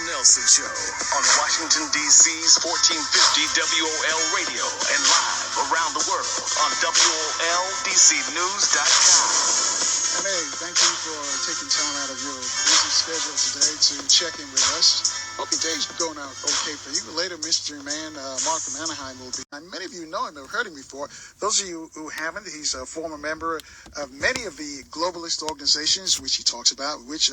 Nelson Show on Washington, D.C.'s 1450 WOL Radio and live around the world on WOLDCnews.com. And hey, thank you for taking time out of your busy schedule today to check in with us. Hope your day's going out okay for you. Later, Mystery Man Mark from Anaheim will be. And many of you know him, have heard him before. Those of you who haven't, he's a former member of many of the globalist organizations, which he talks about, which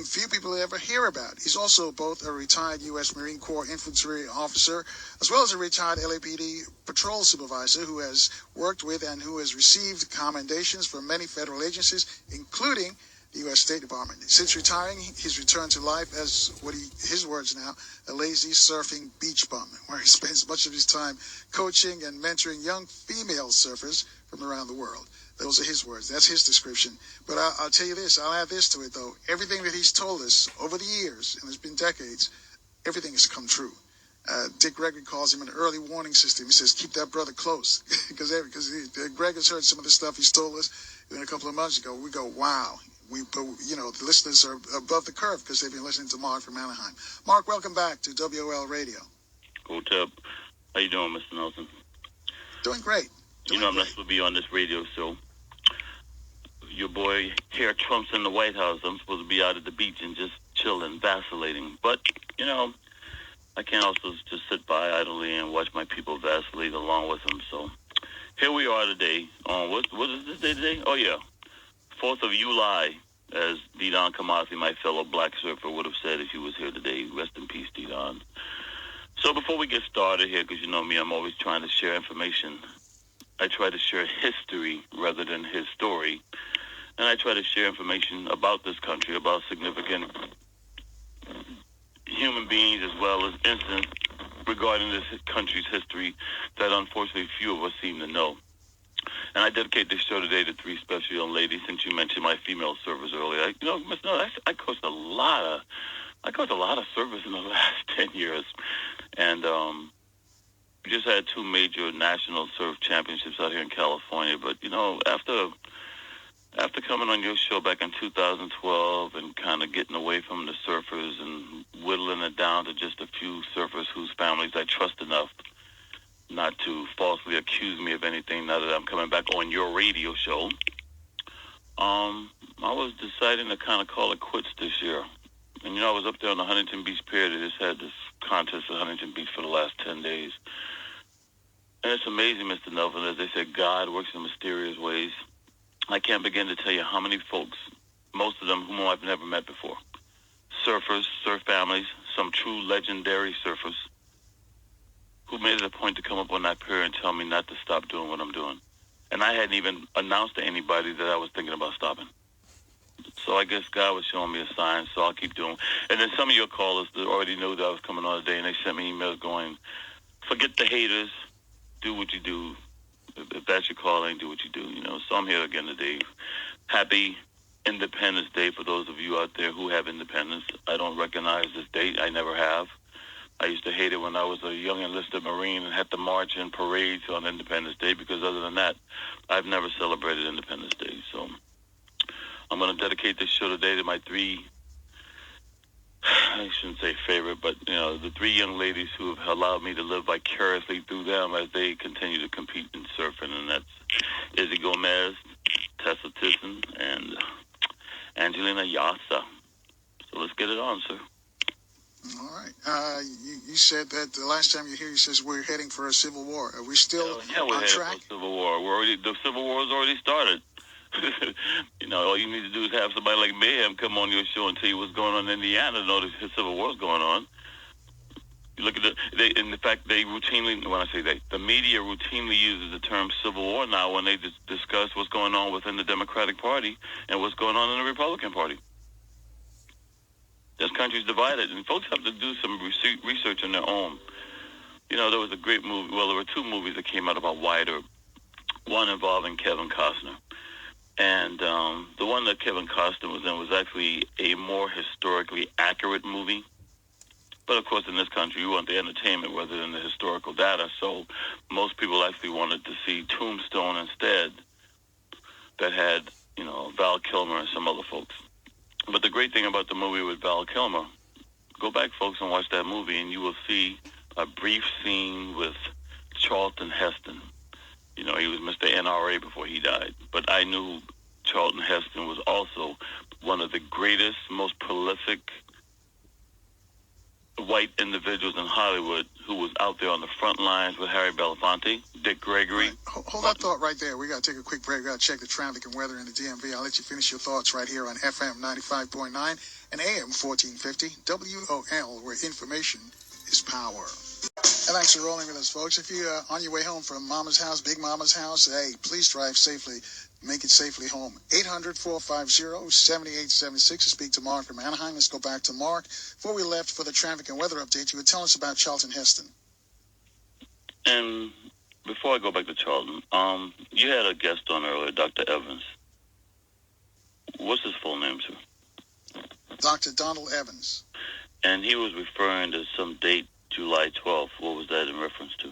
few people ever hear about. He's also both a retired U.S. Marine Corps infantry officer, as well as a retired LAPD patrol supervisor who has worked with and who has received commendations from many federal agencies, including the U.S. State Department. Since retiring, he's returned to life as his words now, a lazy surfing beach bum, where he spends much of his time coaching and mentoring young female surfers from around the world. Those are his words. That's his description. But I'll tell you this. I'll add this to it, though. Everything that he's told us over the years, and it's been decades, everything has come true. Dick Gregory calls him an early warning system. He says, keep that brother close. because Greg has heard some of the stuff he's told us a couple of months ago. We go, wow. The listeners are above the curve because they've been listening to Mark from Anaheim. Mark, welcome back to WOL Radio. Cool, Tip. How you doing, Mr. Nelson? Doing great. I'm not supposed to be on this radio show. Your boy here, Trump's in the White House. I'm supposed to be out at the beach and just chilling, vacillating. But, I can't also just sit by idly and watch my people vacillate along with them. So here we are today on, what is this day today? Oh, yeah. 4th of July, as Didon Kamasi, my fellow black surfer, would have said if he was here today. Rest in peace, Didon. So before we get started here, because you know me, I'm always trying to share information. I try to share history rather than his story. And I try to share information about this country, about significant human beings as well as incidents regarding this country's history that unfortunately few of us seem to know. And I dedicate this show today to 3 special young ladies, since you mentioned my female servers earlier. I coached a lot of servers in the last 10 years. And we just had 2 major national surf championships out here in California. But, after coming on your show back in 2012 and kind of getting away from the surfers and whittling it down to just a few surfers whose families I trust enough not to falsely accuse me of anything now that I'm coming back on your radio show, I was deciding to kind of call it quits this year. And, I was up there on the Huntington Beach Pier. They just had this contest at Huntington Beach for the last 10 days. And it's amazing, Mr. Nelson, as they said, God works in mysterious ways. I can't begin to tell you how many folks, most of them whom I've never met before, surfers, surf families, some true legendary surfers, who made it a point to come up on that pier and tell me not to stop doing what I'm doing. And I hadn't even announced to anybody that I was thinking about stopping. So I guess God was showing me a sign, so I'll keep doing. And then some of your callers that already knew that I was coming on today, and they sent me emails going, forget the haters, do what you do. If that's your calling, do what you do. So I'm here again today. Happy Independence Day for those of you out there who have independence. I don't recognize this date. I never have. I used to hate it when I was a young enlisted Marine and had to march in parades on Independence Day, because other than that, I've never celebrated Independence Day. So I'm going to dedicate this show today to my 3, I shouldn't say favorite, but, the 3 young ladies who have allowed me to live vicariously through them as they continue to compete in surfing. And that's Izzy Gomez, Tessa Tisson, and Angelina Yassa. So let's get it on, sir. All right. You said that the last time you were here, you says we're heading for a civil war. Are we still on track? We're heading for a civil war. The civil war has already started. All you need to do is have somebody like Mayhem come on your show and tell you what's going on in Indiana to know that his civil war is going on. You look at in the fact they routinely, when I say that, the media routinely uses the term civil war now when they discuss what's going on within the Democratic Party and what's going on in the Republican Party. This country's divided, and folks have to do some research on their own. There was a great movie. Well, there were 2 movies that came out about Wyatt Earp. One involving Kevin Costner. And the one that Kevin Costner was in was actually a more historically accurate movie. But, of course, in this country, you want the entertainment rather than the historical data. So most people actually wanted to see Tombstone instead, that had, Val Kilmer and some other folks. But the great thing about the movie with Val Kilmer, Go back, folks, and watch that movie, and you will see a brief scene with Charlton Heston. You know, he was Mr. NRA before he died. But I knew Charlton Heston was also one of the greatest, most prolific white individuals in Hollywood who was out there on the front lines with Harry Belafonte, Dick Gregory. Right. Hold that thought right there. We got to take a quick break. We got to check the traffic and weather in the DMV. I'll let you finish your thoughts right here on FM 95.9 and AM 1450 WOL, where information is power. And thanks for rolling with us, folks. If you're on your way home from Mama's house, Big Mama's house, hey, please drive safely. Make it safely home. 800-450-7876 to speak to Mark from Anaheim. Let's go back to Mark. Before we left for the traffic and weather update, you would tell us about Charlton Heston. And before I go back to Charlton, you had a guest on earlier, Dr. Evans. What's his full name, sir? Dr. Donald Evans. And he was referring to some date, July 12th. What was that in reference to?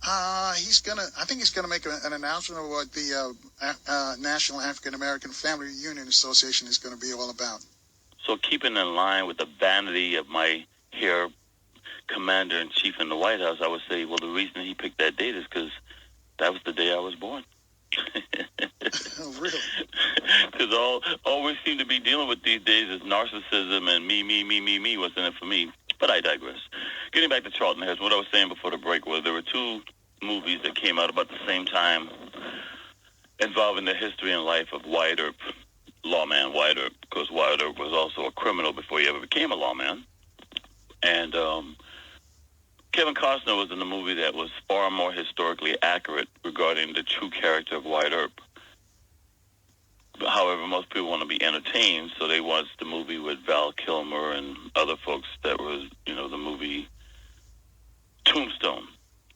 I think he's gonna make an announcement of what the National African American Family Union Association is gonna be all about. So keeping in line with the vanity of my hair commander-in-chief in the White House, I would say, well, the reason he picked that date is because that was the day I was born. Oh, really? Because all we seem to be dealing with these days is narcissism and me, what's in it for me. But I digress. Getting back to Charlton Heston, what I was saying before the break was there were two movies that came out about the same time involving the history and life of Wyatt Earp, lawman Wyatt Earp, because Wyatt Earp was also a criminal before he ever became a lawman. And Kevin Costner was in a movie that was far more historically accurate regarding the true character of Wyatt Earp. However, most people want to be entertained, so they watched the movie with Val Kilmer and other folks that was, the movie Tombstone.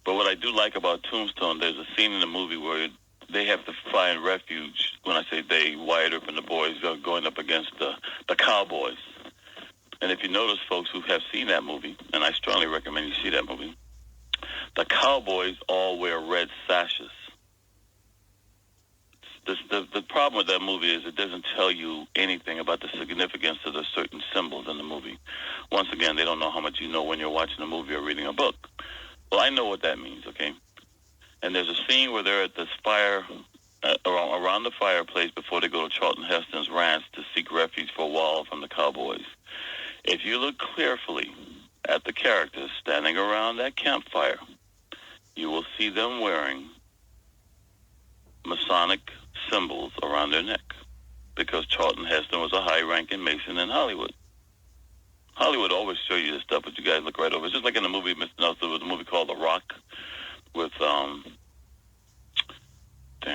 But what I do like about Tombstone, there's a scene in the movie where they have to find refuge. When I say they, Wyatt Earp and the boys are going up against the cowboys. And if you notice, folks who have seen that movie, and I strongly recommend you see that movie, the cowboys all wear red sashes. The problem with that movie is it doesn't tell you anything about the significance of the certain symbols in the movie. Once again, they don't know how much you know when you're watching a movie or reading a book. Well, I know what that means, okay? And there's a scene where they're at this fire, around the fireplace before they go to Charlton Heston's ranch to seek refuge for a while from the cowboys. If you look carefully at the characters standing around that campfire, you will see them wearing Masonic symbols around their neck, because Charlton Heston was a high-ranking Mason in Hollywood. Hollywood always show you this stuff, but you guys look right over. It's just like in the movie, Mr. Nelson, there was a movie called The Rock with, I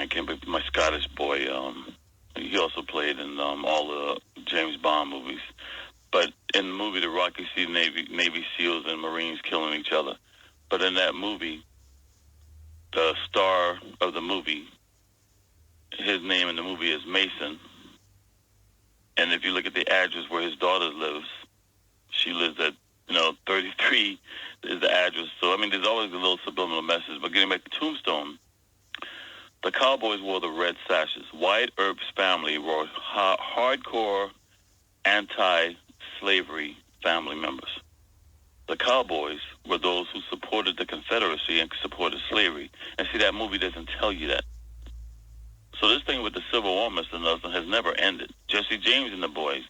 can't believe my Scottish boy. He also played in all the James Bond movies. But in the movie The Rock, you see Navy SEALs and Marines killing each other. But in that movie, the star of the movie, his name in the movie is Mason. And if you look at the address where his daughter lives, she lives at, 33 is the address. So, there's always a little subliminal message. But getting back to Tombstone, the cowboys wore the red sashes. Wyatt Earp's family were hardcore anti-slavery family members. The cowboys were those who supported the Confederacy and supported slavery. And see, that movie doesn't tell you that. So this thing with the Civil War, Mr. Nelson, has never ended. Jesse James and the boys,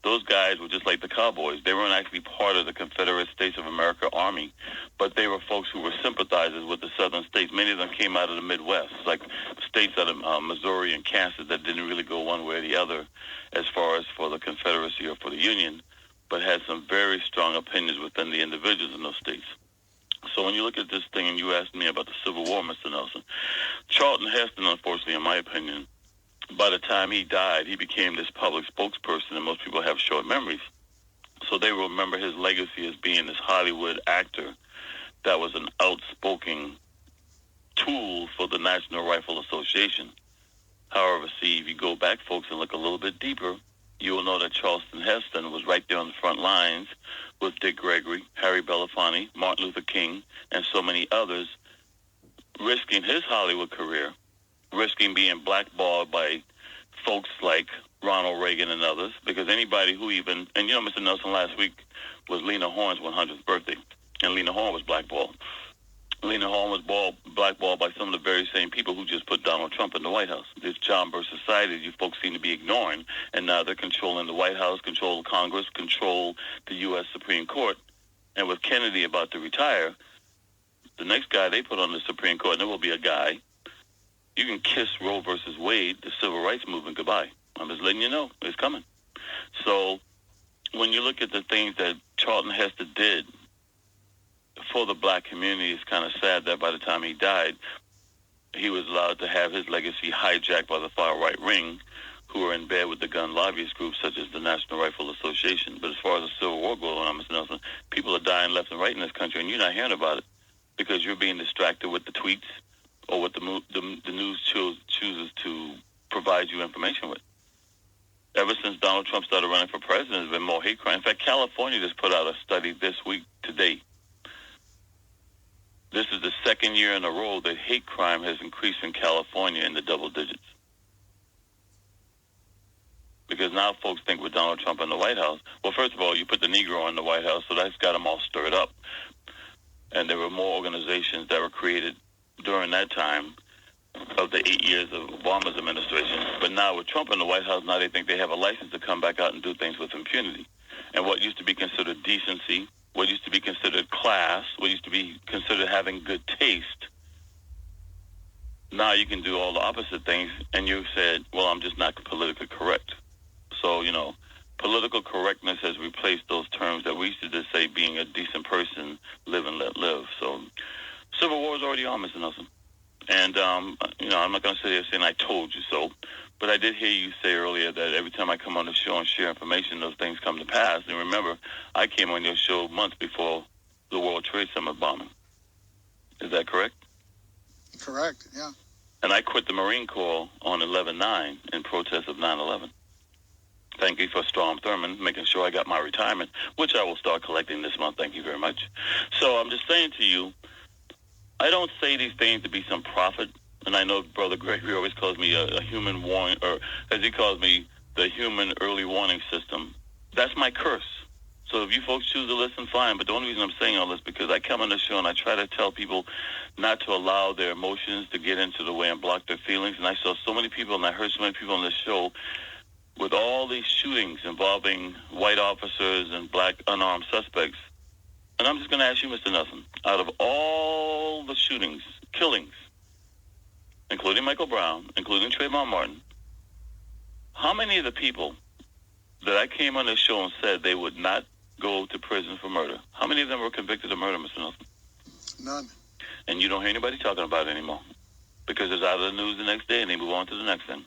those guys were just like the cowboys. They weren't actually part of the Confederate States of America Army, but they were folks who were sympathizers with the southern states. Many of them came out of the Midwest, like states out of Missouri and Kansas that didn't really go one way or the other as far as for the Confederacy or for the Union, but had some very strong opinions within the individuals in those states. So when you look at this thing and you asked me about the Civil War, Mr. Nelson, Charlton Heston, unfortunately, in my opinion, by the time he died, he became this public spokesperson, and most people have short memories. So they will remember his legacy as being this Hollywood actor that was an outspoken tool for the National Rifle Association. However, see, if you go back, folks, and look a little bit deeper, you will know that Charlton Heston was right there on the front lines with Dick Gregory, Harry Belafonte, Martin Luther King, and so many others, risking his Hollywood career, risking being blackballed by folks like Ronald Reagan and others, because anybody who even, and Mr. Nelson, last week was Lena Horne's 100th birthday, and Lena Horne was blackballed. Lena Horne was blackballed by some of the very same people who just put Donald Trump in the White House. This John Birch society you folks seem to be ignoring, and now they're controlling the White House, control Congress, control the U.S. Supreme Court. And with Kennedy about to retire, the next guy they put on the Supreme Court, and there will be a guy, you can kiss Roe versus Wade, the civil rights movement, goodbye. I'm just letting you know, it's coming. So when you look at the things that Charlton Heston did for the black community, it's kind of sad that by the time he died, he was allowed to have his legacy hijacked by the far-right ring, who are in bed with the gun lobbyist groups such as the National Rifle Association. But as far as the Civil War goes on, Mr. Nelson, people are dying left and right in this country, and you're not hearing about it because you're being distracted with the tweets or what the news chooses to provide you information with. Ever since Donald Trump started running for president, there's been more hate crime. In fact, California just put out a study this week, today. This is the second year in a row that hate crime has increased in California in the double digits. Because now folks think with Donald Trump in the White House, well, first of all, you put the Negro in the White House, so that's got them all stirred up. And there were more organizations that were created during that time of the 8 years of Obama's administration. But now with Trump in the White House, now they think they have a license to come back out and do things with impunity. And what used to be considered decency, what used to be considered class, what used to be considered having good taste, now you can do all the opposite things, and you said, well, I'm just not politically correct. So, political correctness has replaced those terms that we used to just say being a decent person, live and let live. So, Civil War is already on, Mr. Nelson. And, I'm not going to sit here saying I told you so, but I did hear you say earlier that every time I come on the show and share information, those things come to pass. And remember, I came on your show months before the World Trade Center bombing. Is that correct? Correct, yeah. And I quit the Marine Corps on 11/9 in protest of 9/11. Thank you for Strom Thurmond, making sure I got my retirement, which I will start collecting this month. Thank you very much. So I'm just saying to you, I don't say these things to be some prophet. And I know Brother Gregory always calls me a human warning, or as he calls me, the human early warning system. That's my curse. So if you folks choose to listen, fine. But the only reason I'm saying all this is because I come on the show and I try to tell people not to allow their emotions to get into the way and block their feelings. And I saw so many people and I heard so many people on this show with all these shootings involving white officers and black unarmed suspects. And I'm just going to ask you, Mr. Nelson, out of all the shootings, killings, including Michael Brown, including Trayvon Martin, how many of the people that I came on this show and said they would not go to prison for murder, how many of them were convicted of murder, Mr. Nelson? None. And you don't hear anybody talking about it anymore because it's out of the news the next day and they move on to the next thing.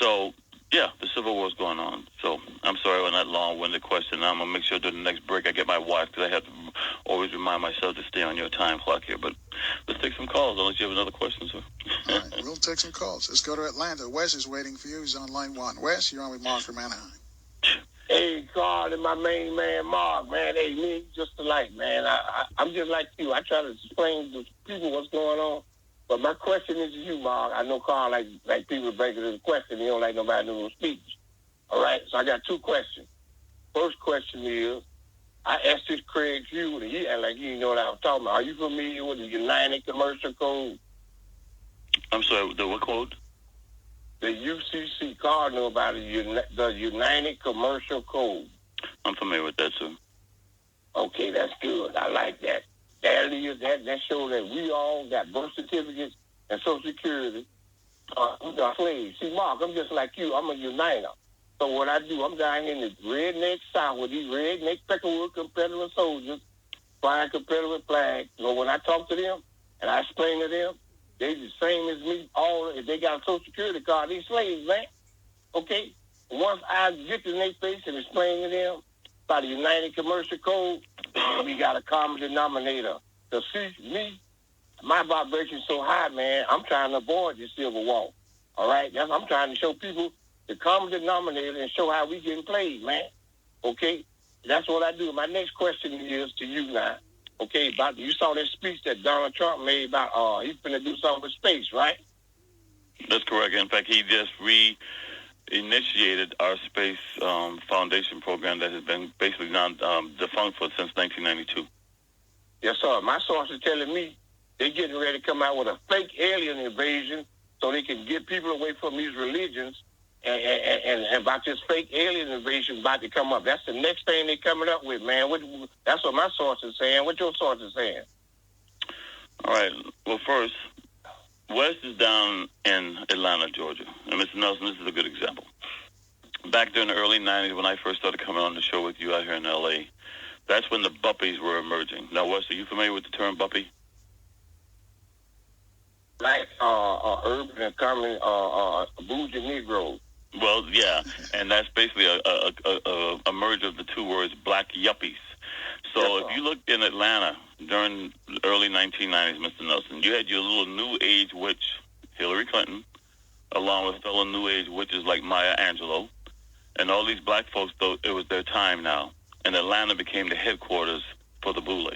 So, yeah, the Civil War is going on. So I'm sorry on that long-winded question. I'm going to make sure during the next break I get my wife because I have to always remind myself to stay on your time clock here. But let's take some calls unless you have another question, sir. All right, we'll take some calls. Let's go to Atlanta. Wes is waiting for you. He's on line 1. Wes, you're on with Mark from Anaheim. Hey, Carl and my main man, Mark, man. Hey, me, just alike, man. I'm just like you. I try to explain to people what's going on. But my question is to you, Mark. I know Carl like people breaking his question. He don't like nobody doing speech. All right? So I got 2 questions. First question is, I asked this Craig Hughes, and he act like he didn't know what I was talking about. Are you familiar with the United Commercial Code? I'm sorry, the what code? The UCC. Carl know about it, the United Commercial Code. I'm familiar with that, sir. Okay, that's good. I like that. That is that shows that we all got birth certificates and Social Security. We got slaves. See, Mark, I'm just like you. I'm a uniter. So what I do, I'm down in the redneck South with these redneck Peckerwood Confederate soldiers flying Confederate flags. So when I talk to them and I explain to them, they the same as me. All if they got a Social Security card, these slaves, man. Okay. Once I get in their face and explain to them about the United Commercial Code, we got a common denominator. To see me, my vibration's so high, man. I'm trying to avoid this Civil War. All right, I'm trying to show people the common denominator and show how we getting played, man. Okay, that's what I do. My next question is to you now. Okay, about you saw that speech that Donald Trump made about he's going to do something with space, right? That's correct. In fact, he just initiated our space foundation program that has been basically defunct since 1992. Yes, sir. My source is telling me they're getting ready to come out with a fake alien invasion so they can get people away from these religions and about this fake alien invasion about to come up. That's the next thing they're coming up with, man. That's what my source is saying. What your source is saying? All right. Well, first, Wes is down in Atlanta, Georgia. And Mr. Nelson, this is a good example. Back during the early 90s when I first started coming on the show with you out here in L.A., that's when the Buppies were emerging. Now, Wes, are you familiar with the term Buppy? Like urban and common bougie Negroes. Well, yeah, and that's basically a merge of the two words, black yuppies. So if you look in Atlanta during the early 1990s, Mr. Nelson, you had your little new age witch, Hillary Clinton, along with fellow new age witches like Maya Angelou, and all these black folks, though it was their time now, and Atlanta became the headquarters for the Boule.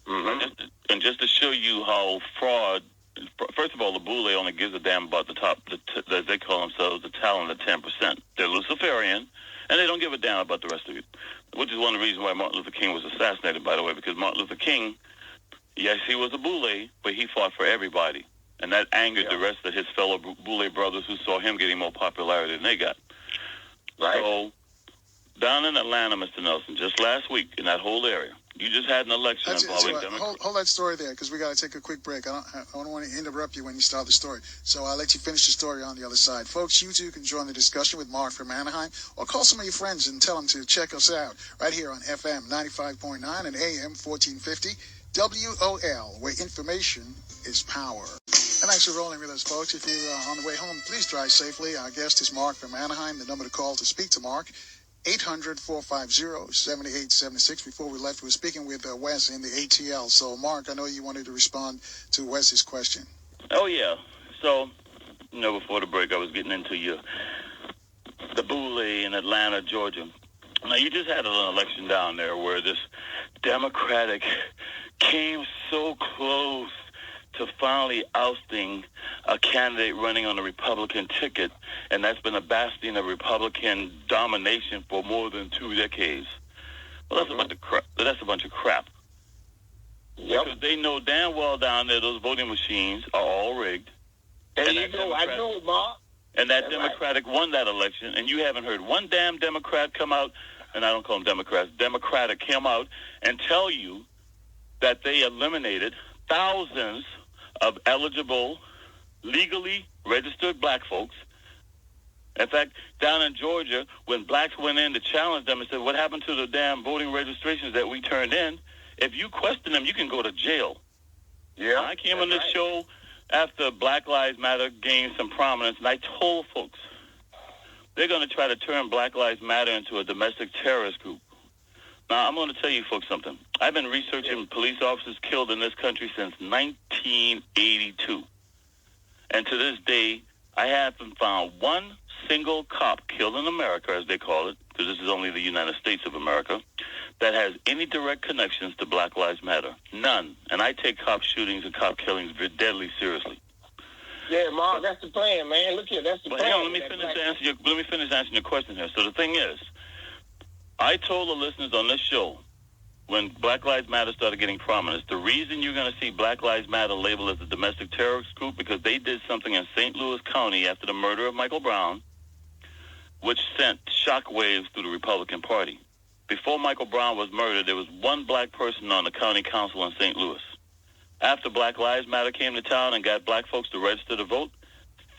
Mm-hmm. And just to show you how fraud. First of all, the Boule only gives a damn about the top, they call themselves the talented 10%. They're Luciferian, and they don't give a damn about the rest of it, which is one of the reasons why Martin Luther King was assassinated, by the way, because Martin Luther King, yes, he was a Boule, but he fought for everybody, and that angered the rest of his fellow Boule brothers who saw him getting more popularity than they got. Right. So, down in Atlanta, Mr. Nelson, just last week in that whole area, you just had an election involving Democrats. Hold that story there, because we got to take a quick break. I don't want to interrupt you when you start the story, so I'll let you finish the story on the other side. Folks, you too can join the discussion with Mark from Anaheim, or call some of your friends and tell them to check us out right here on FM 95.9 and AM 1450 WOL, where information is power. And thanks for rolling with us, folks. If you're on the way home, please drive safely. Our guest is Mark from Anaheim. The number to call to speak to Mark, 800-450-7876. Before we left, we were speaking with Wes in the ATL. So, Mark, I know you wanted to respond to Wes's question. Oh, yeah. So, before the break, I was getting into the Boule in Atlanta, Georgia. Now, you just had an election down there where this Democratic came so close to finally ousting a candidate running on the Republican ticket, and that's been a bastion of Republican domination for more than 2 decades. Well, that's a bunch of crap. That's a bunch of crap. Yep. Because they know damn well down there those voting machines are all rigged. There you go. I know it, Mark. And that Democratic won that election, and you haven't heard one damn Democrat come out, and I don't call them Democrats, Democratic come out and tell you that they eliminated thousands of eligible, legally registered black folks. In fact, down in Georgia, when blacks went in to challenge them and said, what happened to the damn voting registrations that we turned in? If you question them, you can go to jail. Yeah, I came on this show after Black Lives Matter gained some prominence, and I told folks, they're going to try to turn Black Lives Matter into a domestic terrorist group. Now, I'm going to tell you folks something. I've been researching police officers killed in this country since 1982. And to this day, I haven't found one single cop killed in America, as they call it, because this is only the United States of America, that has any direct connections to Black Lives Matter. None. And I take cop shootings and cop killings very deadly seriously. Yeah, Mark, that's the plan, man. Look here, that's the plan. Hang on, let me finish answering your question here. So the thing is, I told the listeners on this show, when Black Lives Matter started getting prominence, the reason you're going to see Black Lives Matter labeled as a domestic terrorist group, because they did something in St. Louis County after the murder of Michael Brown, which sent shockwaves through the Republican Party. Before Michael Brown was murdered, there was one black person on the county council in St. Louis. After Black Lives Matter came to town and got black folks to register to vote,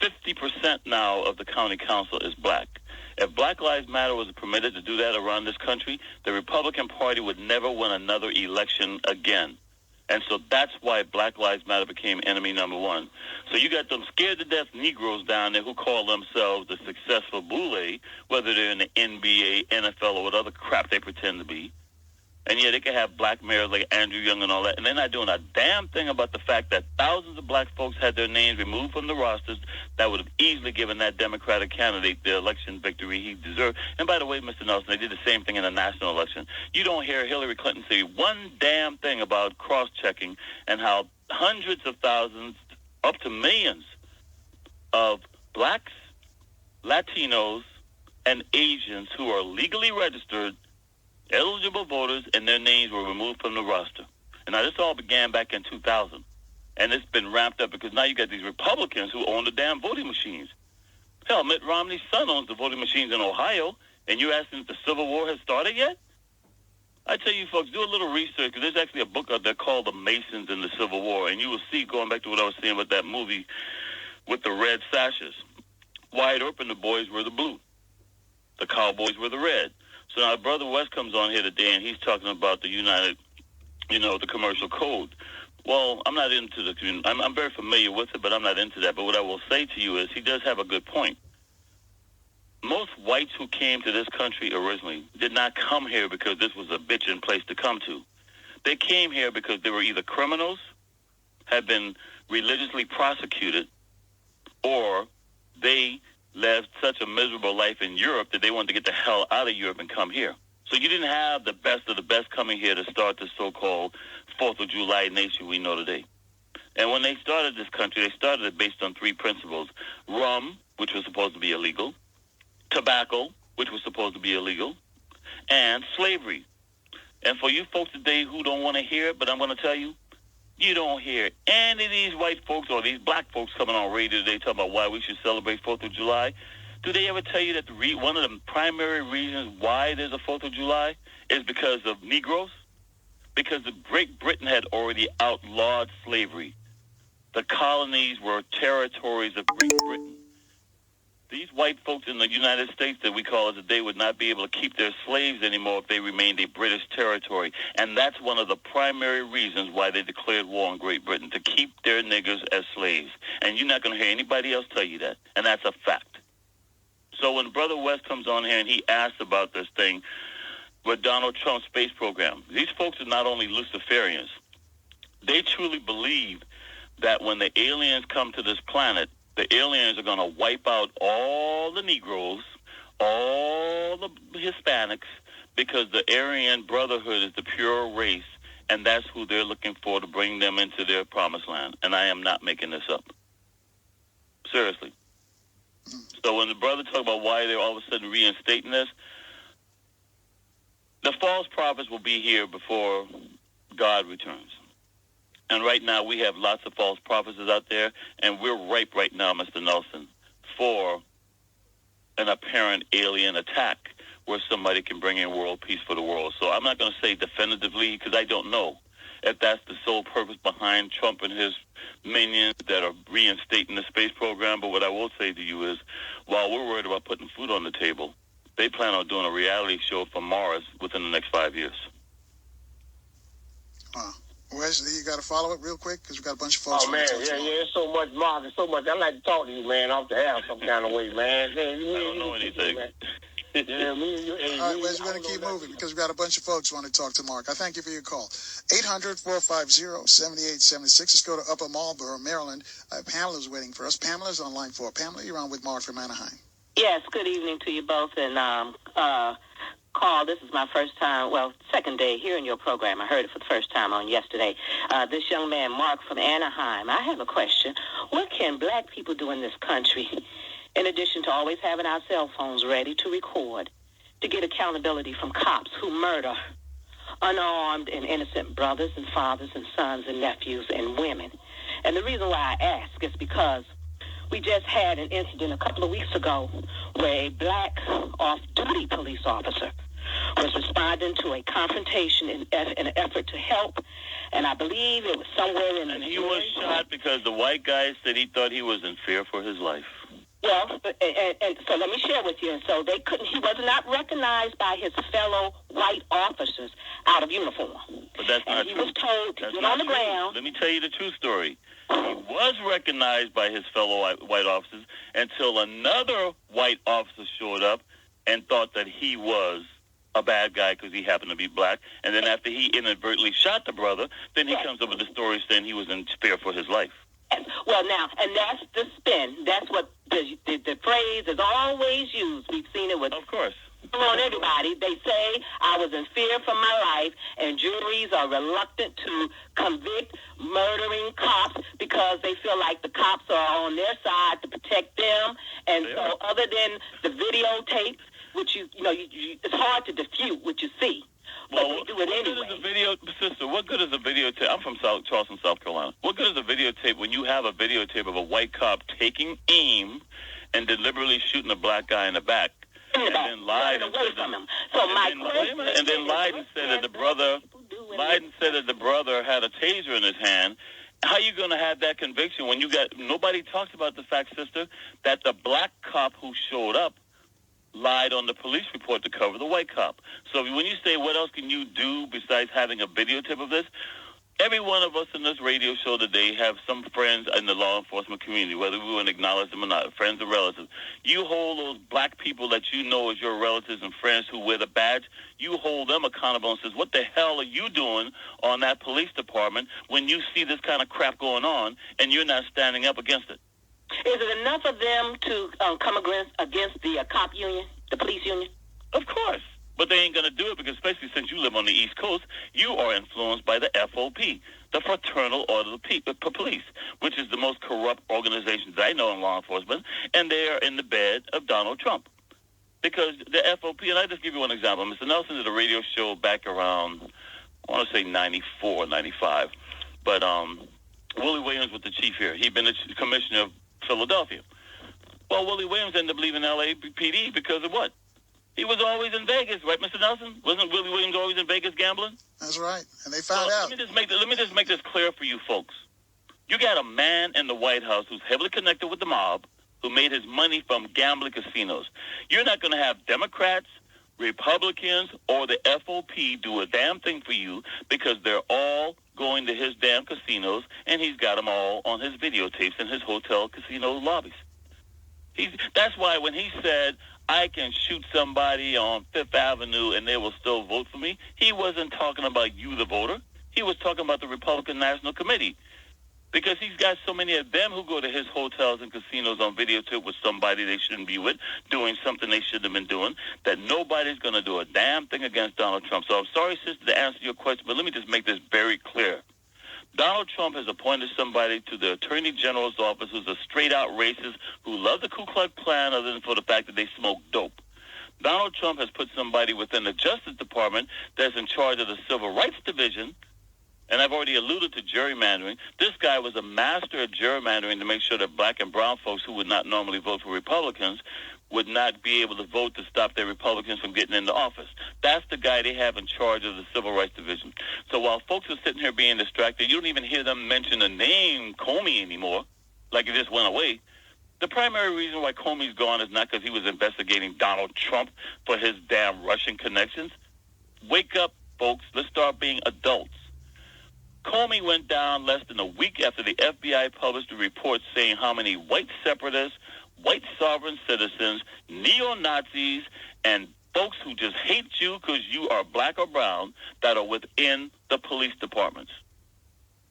50% now of the county council is black. If Black Lives Matter was permitted to do that around this country, the Republican Party would never win another election again. And so that's why Black Lives Matter became enemy number one. So you got them scared-to-death Negroes down there who call themselves the successful Boule, whether they're in the NBA, NFL, or what other crap they pretend to be. And yeah, they can have black mayors like Andrew Young and all that. And they're not doing a damn thing about the fact that thousands of black folks had their names removed from the rosters that would have easily given that Democratic candidate the election victory he deserved. And by the way, Mr. Nelson, they did the same thing in the national election. You don't hear Hillary Clinton say one damn thing about cross-checking and how hundreds of thousands, up to millions of blacks Latinos, and Asians who are legally registered, eligible voters, and their names were removed from the roster. And now this all began back in 2000. And it's been ramped up because now you got these Republicans who own the damn voting machines. Hell, Mitt Romney's son owns the voting machines in Ohio, and you're asking if the Civil War has started yet? I tell you folks, do a little research, because there's actually a book out there called The Masons in the Civil War, and you will see, going back to what I was saying with that movie with the red sashes, wide open, the boys were the blue. The cowboys were the red. So now Brother West comes on here today, and he's talking about the the commercial code. Well, I'm not into I'm very familiar with it, but I'm not into that. But what I will say to you is he does have a good point. Most whites who came to this country originally did not come here because this was a bitchin' place to come to. They came here because they were either criminals, had been religiously prosecuted, or they lived such a miserable life in Europe that they wanted to get the hell out of Europe and come here. So you didn't have the best of the best coming here to start the so-called 4th of July nation we know today. And when they started this country, they started it based on 3 principles. Rum, which was supposed to be illegal, tobacco, which was supposed to be illegal, and slavery. And for you folks today who don't want to hear it, but I'm going to tell you, you don't hear any of these white folks or these black folks coming on radio today talking about why we should celebrate 4th of July. Do they ever tell you that one of the primary reasons why there's a 4th of July is because of Negroes? Because Great Britain had already outlawed slavery. The colonies were territories of Great Britain. These white folks in the United States that we call it today would not be able to keep their slaves anymore if they remained a British territory. And that's one of the primary reasons why they declared war on Great Britain, to keep their niggers as slaves. And you're not going to hear anybody else tell you that. And that's a fact. So when Brother West comes on here and he asks about this thing with Donald Trump's space program, these folks are not only Luciferians. They truly believe that when the aliens come to this planet, the aliens are going to wipe out all the Negroes, all the Hispanics, because the Aryan Brotherhood is the pure race, and that's who they're looking for to bring them into their promised land. And I am not making this up. Seriously. So when the brother talk about why they're all of a sudden reinstating this, the false prophets will be here before God returns. And right now we have lots of false prophets out there, and we're ripe right now, Mr. Nelson, for an apparent alien attack where somebody can bring in world peace for the world. So I'm not going to say definitively, because I don't know if that's the sole purpose behind Trump and his minions that are reinstating the space program. But what I will say to you is, while we're worried about putting food on the table, they plan on doing a reality show from Mars within the next 5 years. Wow. Wesley, you got to follow it real quick because we got a bunch of folks. Oh man, yeah, it's so much, Mark, it's so much. I'd like to talk to you, man, off the air some kind of way, man. I don't know anything. Yeah, me and you. All right, Wes, we're going to keep moving because we've got a bunch of folks who want to talk to Mark. I thank you for your call. 800-450-7876. Let's go to Upper Marlboro, Maryland. Pamela's waiting for us. Pamela's on line 4. Pamela, you're on with Mark from Anaheim. Yes, good evening to you both. And Carl, this is my first time, second day hearing your program. I heard it for the first time on yesterday. This young man, Mark from Anaheim, I have a question. What can black people do in this country, in addition to always having our cell phones ready to record, to get accountability from cops who murder unarmed and innocent brothers and fathers and sons and nephews and women? And the reason why I ask is because we just had an incident a couple of weeks ago where a black off-duty police officer was responding to a confrontation in an effort to help, and I believe it was somewhere in... And he was shot because the white guy said he thought he was in fear for his life. Well, and so let me share with you. And so he was not recognized by his fellow white officers out of uniform. But that's not true. He was told to get on the ground. Let me tell you the true story. He was recognized by his fellow white officers until another white officer showed up and thought that he was a bad guy because he happened to be black. And then after he inadvertently shot the brother, then he comes up with the story saying he was in fear for his life. Well, now, and that's the spin. That's what the phrase is always used. We've seen it with... Of course. on everybody. They say I was in fear for my life, and juries are reluctant to convict murdering cops because they feel like the cops are on their side to protect them. And so other than the videotapes, which it's hard to diffute what you see. But Well, they do it what anyway. good is a video, sister? What good is a videotape? I'm from Charleston, South Carolina. What good is a videotape when you have a videotape of a white cop taking aim and deliberately shooting a black guy in the back? And then lied and said from him. So and then lied and said that the brother had a taser in his hand. How are you going to have that conviction when nobody talks about the fact, sister, that the black cop who showed up lied on the police report to cover the white cop? So when you say what else can you do besides having a videotape of this, every one of us in this radio show today have some friends in the law enforcement community, whether we want to acknowledge them or not, friends or relatives. You hold those black people that you know as your relatives and friends who wear the badge, you hold them accountable and says, what the hell are you doing on that police department when you see this kind of crap going on and you're not standing up against it? Is it enough of them to come against the cop union, the police union? Of course. But they ain't going to do it because, especially since you live on the East Coast, you are influenced by the FOP, the Fraternal Order of Police, which is the most corrupt organization that I know in law enforcement, and they are in the bed of Donald Trump. Because the FOP, and I'll just give you one example. Mr. Nelson did a radio show back around, I want to say 94, 95. But Willie Williams was the chief here. He'd been the commissioner of Philadelphia. Well, Willie Williams ended up leaving LAPD because of what? He was always in Vegas, right, Mr. Nelson? Wasn't Willie Williams always in Vegas gambling? That's right, and they found out. Let me just make this clear for you folks. You got a man in the White House who's heavily connected with the mob, who made his money from gambling casinos. You're not going to have Democrats, Republicans, or the FOP do a damn thing for you because they're all going to his damn casinos, and he's got them all on his videotapes in his hotel casino lobbies. That's why when he said, I can shoot somebody on Fifth Avenue and they will still vote for me, he wasn't talking about you, the voter. He was talking about the Republican National Committee. Because he's got so many of them who go to his hotels and casinos on videotape with somebody they shouldn't be with, doing something they shouldn't have been doing, that nobody's going to do a damn thing against Donald Trump. So I'm sorry, sister, to answer your question, but let me just make this very clear. Donald Trump has appointed somebody to the Attorney General's office who's a straight-out racist who loves the Ku Klux Klan other than for the fact that they smoke dope. Donald Trump has put somebody within the Justice Department that's in charge of the Civil Rights Division, and I've already alluded to gerrymandering. This guy was a master at gerrymandering to make sure that black and brown folks who would not normally vote for Republicans would not be able to vote to stop their Republicans from getting into office. That's the guy they have in charge of the Civil Rights Division. So while folks are sitting here being distracted, you don't even hear them mention the name Comey anymore, like it just went away. The primary reason why Comey's gone is not because he was investigating Donald Trump for his damn Russian connections. Wake up, folks. Let's start being adults. Comey went down less than a week after the FBI published a report saying how many white separatists, white sovereign citizens, neo-Nazis, and folks who just hate you because you are black or brown that are within the police departments.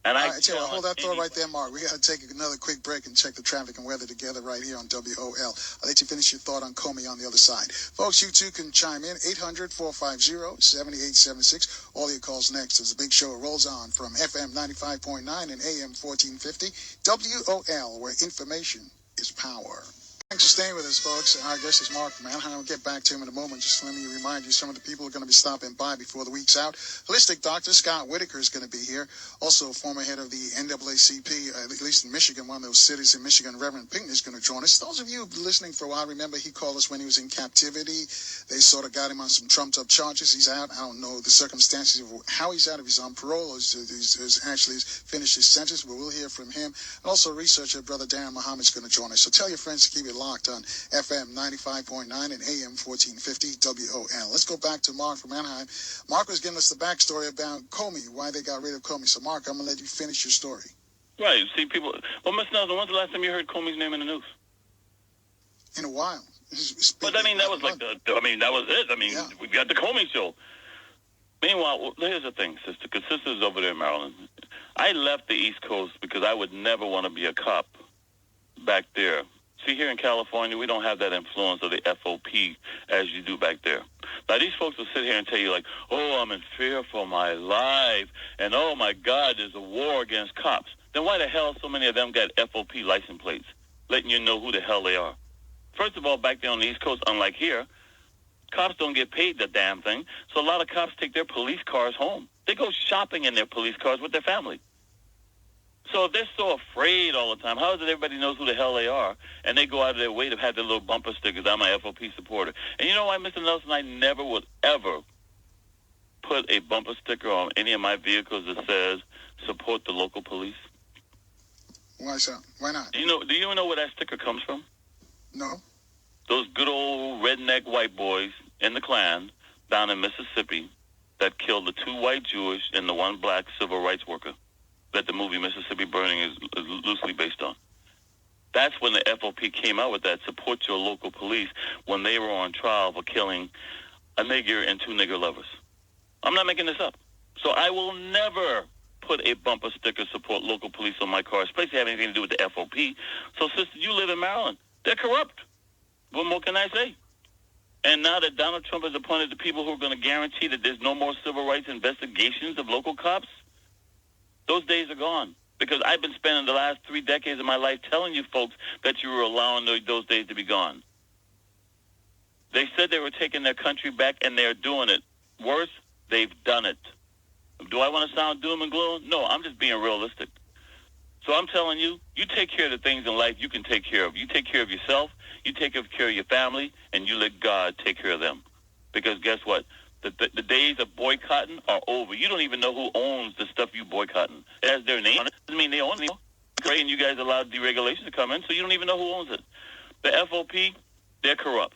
And All right, hold that thought right there, Mark. We got to take another quick break and check the traffic and weather together right here on WOL. I'll let you finish your thought on Comey on the other side. Folks, you too can chime in, 800-450-7876. All your calls next as the big show rolls on from FM 95.9 and AM 1450. WOL, where information is power. Thanks for staying with us, folks. Our guest is Mark from Anaheim. I'll get back to him in a moment. Just let me remind you, some of the people are going to be stopping by before the week's out. Holistic Dr. Scott Whitaker is going to be here. Also, former head of the NAACP, at least in Michigan, one of those cities in Michigan, Reverend Pinckney is going to join us. Those of you listening for a while, remember he called us when he was in captivity. They sort of got him on some trumped-up charges. He's out. I don't know the circumstances of how he's out, if he's on parole or he's actually finished his sentence, but we'll hear from him. And also, researcher Brother Darren Muhammad is going to join us. So tell your friends to keep it locked on FM 95.9 and AM 1450 WOL. Let's go back to Mark from Anaheim. Mark was giving us the backstory about Comey, why they got rid of Comey. So, Mark, I'm going to let you finish your story. Right. See, people... Well, Mr. Nelson, when's the last time you heard Comey's name in the news? In a while. But, I mean, that was like that was it. I mean, yeah. We got the Comey show. Meanwhile, here's the thing, sister, because sister's over there in Maryland. I left the East Coast because I would never want to be a cop back there See, here in California, we don't have that influence of the FOP as you do back there. Now, these folks will sit here and tell you, like, oh, I'm in fear for my life, and oh, my God, there's a war against cops. Then why the hell so many of them got FOP license plates, letting you know who the hell they are? First of all, back there on the East Coast, unlike here, cops don't get paid the damn thing, so a lot of cops take their police cars home. They go shopping in their police cars with their family. So if they're so afraid all the time, how is it everybody knows who the hell they are, and they go out of their way to have their little bumper stickers, I'm a FOP supporter. And you know why, Mr. Nelson, I never would ever put a bumper sticker on any of my vehicles that says, support the local police? Why so? Why not? Do you know where that sticker comes from? No. Those good old redneck white boys in the Klan down in Mississippi that killed the 2 white Jewish and the 1 black civil rights worker that the movie Mississippi Burning is loosely based on. That's when the FOP came out with that, support your local police, when they were on trial for killing a nigger and 2 nigger lovers. I'm not making this up. So I will never put a bumper sticker, support local police, on my car, especially having anything to do with the FOP. So, sister, you live in Maryland. They're corrupt. What more can I say? And now that Donald Trump has appointed the people who are going to guarantee that there's no more civil rights investigations of local cops, those days are gone. Because I've been spending the last 3 decades of my life telling you folks that you were allowing those days to be gone. They said they were taking their country back, and they're doing it. Worse, they've done it. Do I want to sound doom and gloom? No, I'm just being realistic. So I'm telling you, you take care of the things in life you can take care of. You take care of yourself, you take care of your family, and you let God take care of them. Because guess what? The days of boycotting are over. You don't even know who owns the stuff you boycotting. It has their name on it. Doesn't mean they own it. Great, and you guys allowed deregulation to come in, so you don't even know who owns it. The FOP, they're corrupt.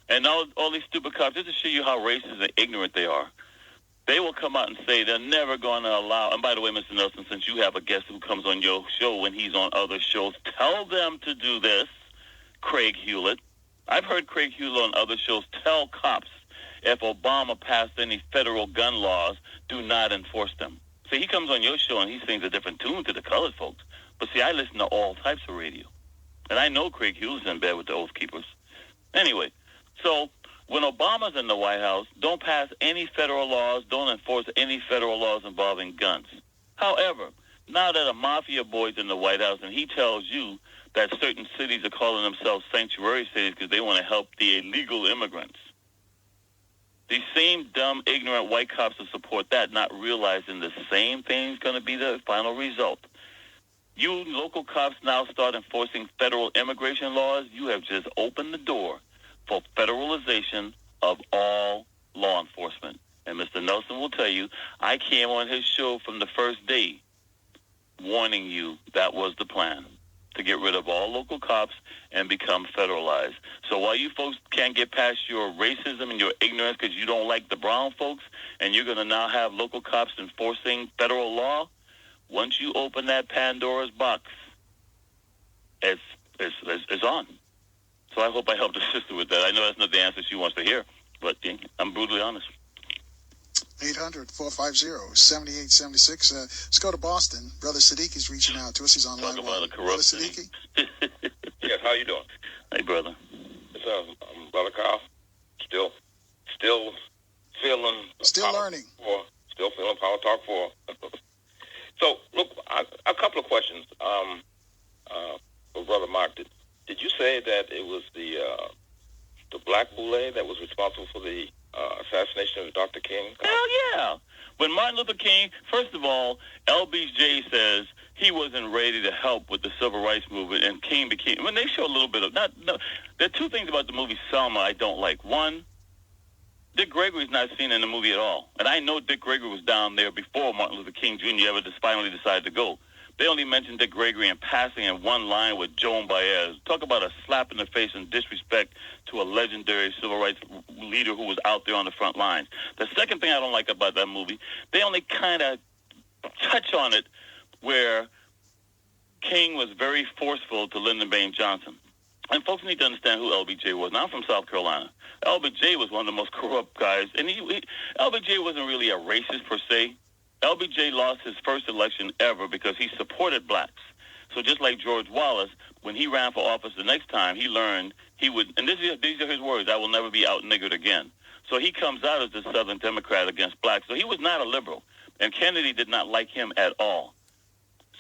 And all these stupid cops, just to show you how racist and ignorant they are, they will come out and say they're never going to allow, and by the way, Mr. Nelson, since you have a guest who comes on your show when he's on other shows, tell them to do this, Craig Hewlett. I've heard Craig Hewlett on other shows tell cops, if Obama passed any federal gun laws, do not enforce them. See, he comes on your show and he sings a different tune to the colored folks. But see, I listen to all types of radio. And I know Craig Hewlett's in bed with the Oath Keepers. Anyway, so when Obama's in the White House, don't pass any federal laws, don't enforce any federal laws involving guns. However, now that a mafia boy's in the White House and he tells you that certain cities are calling themselves sanctuary cities because they want to help the illegal immigrants, these same dumb, ignorant white cops will support that, not realizing the same thing's going to be the final result. You local cops now start enforcing federal immigration laws. You have just opened the door for federalization of all law enforcement. And Mr. Nelson will tell you, I came on his show from the first day warning you that was the plan, to get rid of all local cops and become federalized. So while you folks can't get past your racism and your ignorance because you don't like the brown folks, and you're going to now have local cops enforcing federal law, once you open that Pandora's box, it's on. So I hope I helped the sister with that. I know that's not the answer she wants to hear, but I'm brutally honest. 800-450-7876. Let's go to Boston. Brother Siddiqi's reaching out to us. He's on line one. Brother Siddiqui? Yes, how you doing? Hey, brother. It's Brother Kyle. Still feeling... Still learning. Still feeling Power Talk 4. So, look, a couple of questions. For Brother Mark, did you say that it was the black Boule that was responsible for the assassination of Dr. King? Hell yeah. When Martin Luther King, first of all, LBJ says he wasn't ready to help with the civil rights movement, and King became, when they show a little bit of, there are two things about the movie Selma I don't like. One, Dick Gregory's not seen in the movie at all. And I know Dick Gregory was down there before Martin Luther King Jr. ever finally decided to go. They only mentioned Dick Gregory in passing in one line with Joan Baez. Talk about a slap in the face and disrespect to a legendary civil rights leader who was out there on the front lines. The second thing I don't like about that movie, they only kind of touch on it where King was very forceful to Lyndon Baines Johnson. And folks need to understand who LBJ was. Now, I'm from South Carolina. LBJ was one of the most corrupt guys. And LBJ wasn't really a racist per se. LBJ lost his first election ever because he supported blacks. So just like George Wallace, when he ran for office the next time, he learned he would, and these are his words, I will never be out-niggered again. So he comes out as the Southern Democrat against blacks. So he was not a liberal, and Kennedy did not like him at all.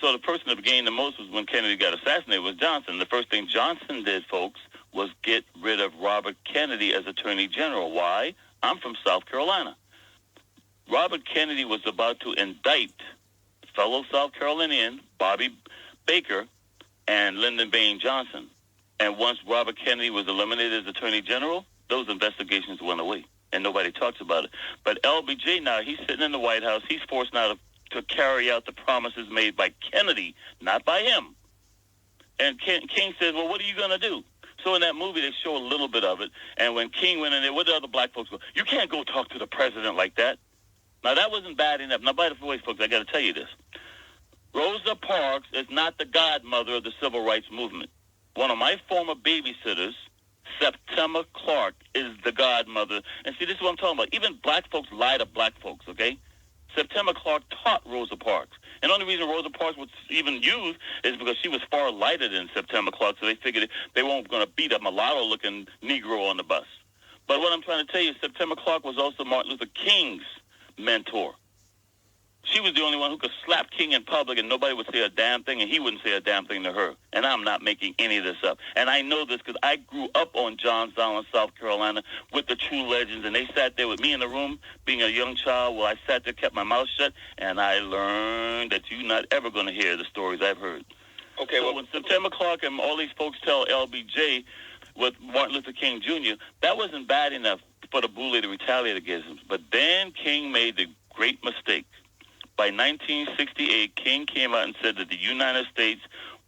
So the person that gained the most was when Kennedy got assassinated was Johnson. The first thing Johnson did, folks, was get rid of Robert Kennedy as Attorney General. Why? I'm from South Carolina. Robert Kennedy was about to indict fellow South Carolinian Bobby Baker and Lyndon Baines Johnson. And once Robert Kennedy was eliminated as Attorney General, those investigations went away, and nobody talks about it. But LBJ now, he's sitting in the White House. He's forced now to carry out the promises made by Kennedy, not by him. And King says, well, what are you going to do? So in that movie, they show a little bit of it. And when King went in there, what did other black folks go? You can't go talk to the president like that. Now, that wasn't bad enough. Now, by the way, folks, I got to tell you this. Rosa Parks is not the godmother of the civil rights movement. One of my former babysitters, Septima Clark, is the godmother. And see, this is what I'm talking about. Even black folks lie to black folks, okay? Septima Clark taught Rosa Parks. And the only reason Rosa Parks was even used is because she was far lighter than Septima Clark, so they figured they weren't going to beat a mulatto-looking Negro on the bus. But what I'm trying to tell you, Septima Clark was also Martin Luther King's mentor. She was the only one who could slap King in public and nobody would say a damn thing, and he wouldn't say a damn thing to her. And I'm not making any of this up. And I know this because I grew up on Johns Island, South Carolina, with the true legends, and they sat there with me in the room, being a young child, while I sat there, kept my mouth shut, and I learned that you're not ever going to hear the stories I've heard. Okay, so when Septima Clark and all these folks tell LBJ with Martin Luther King Jr., that wasn't bad enough for the Boule to retaliate against him. But then King made the great mistake. By 1968, King came out and said that the United States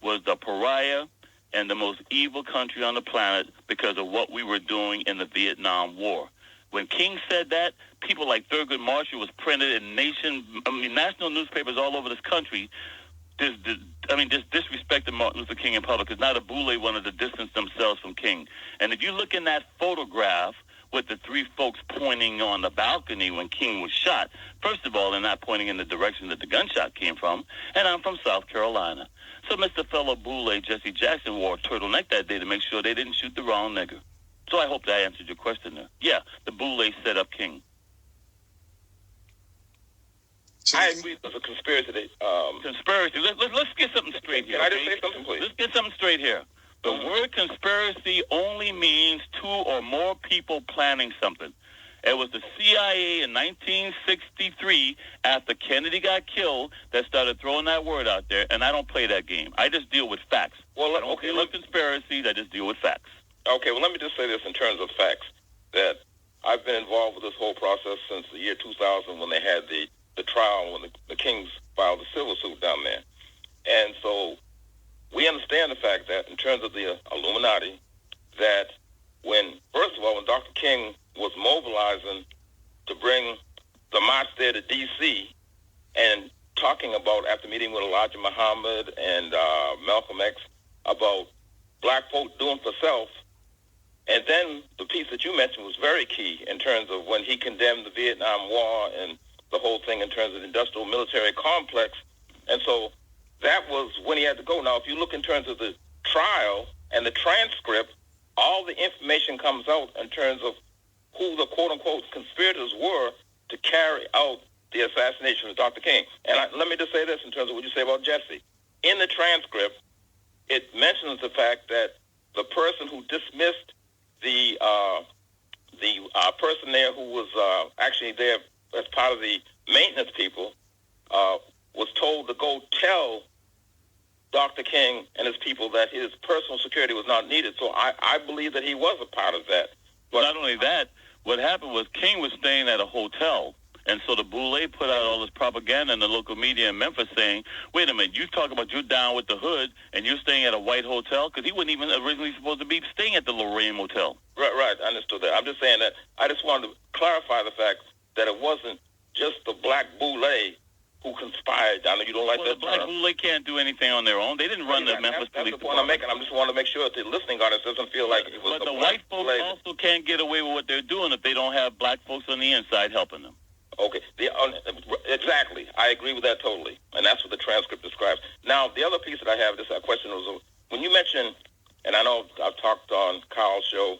was the pariah and the most evil country on the planet because of what we were doing in the Vietnam War. When King said that, people like Thurgood Marshall was printed in national newspapers all over this country. Just disrespected Martin Luther King in public because now the Boule wanted to distance themselves from King. And if you look in that photograph with the three folks pointing on the balcony when King was shot, first of all, they're not pointing in the direction that the gunshot came from, and I'm from South Carolina. So Mr. Fellow Boule, Jesse Jackson, wore a turtleneck that day to make sure they didn't shoot the wrong nigger. So I hope that answered your question there. Yeah, the Boule set up King. I agree with the conspiracy. Conspiracy. Let's get something straight here. Can I just say something, please? Let's get something straight here. The word conspiracy only means two or more people planning something. It was the CIA in 1963, after Kennedy got killed, that started throwing that word out there, and I don't play that game. I just deal with facts. Well, I don't deal with conspiracies. I just deal with facts. Okay, well, let me just say this in terms of facts, that I've been involved with this whole process since the year 2000 when they had the trial when the Kings filed the civil suit down there. And so we understand the fact that in terms of the Illuminati, that first of all, when Dr. King was mobilizing to bring the march there to D.C. and talking about, after meeting with Elijah Muhammad and Malcolm X, about black folk doing for self, and then the piece that you mentioned was very key in terms of when he condemned the Vietnam War and the whole thing in terms of the industrial military complex. And so that was when he had to go. Now, if you look in terms of the trial and the transcript, all the information comes out in terms of who the quote-unquote conspirators were to carry out the assassination of Dr. King. And let me just say this in terms of what you say about Jesse. In the transcript, it mentions the fact that the person who dismissed the person there who was actually there as part of the maintenance people was told to go tell Dr. King and his people that his personal security was not needed. So I believe that he was a part of that. But not only that, what happened was King was staying at a hotel. And so the Boule put out all this propaganda in the local media in Memphis saying, wait a minute, you talk about you're down with the hood and you're staying at a white hotel? Because he wasn't even originally supposed to be staying at the Lorraine Motel. Right, I understood that. I'm just saying that I just wanted to clarify the fact that it wasn't just the black Boule who conspired. I know you don't like that term. The black Boule can't do anything on their own. They didn't run the Memphis police department. That's the point I'm making. I just want to make sure that the listening audience doesn't feel like it was the white folks also can't get away with what they're doing if they don't have black folks on the inside helping them. Okay, exactly. I agree with that totally, and that's what the transcript describes. Now, the other piece that I have, this question was when you mention, and I know I've talked on Kyle's show.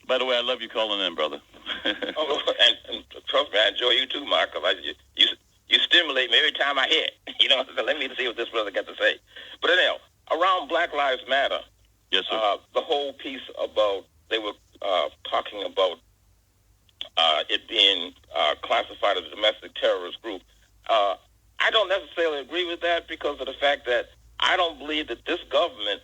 By the way, I love you calling in, brother. and trust me, I enjoy you too, Mark. Cause you stimulate me every time I hear it. You know, so let me see what this brother got to say. But anyhow, around Black Lives Matter, yes, sir. The whole piece about, they were talking about it being classified as a domestic terrorist group. I don't necessarily agree with that because of the fact that I don't believe that this government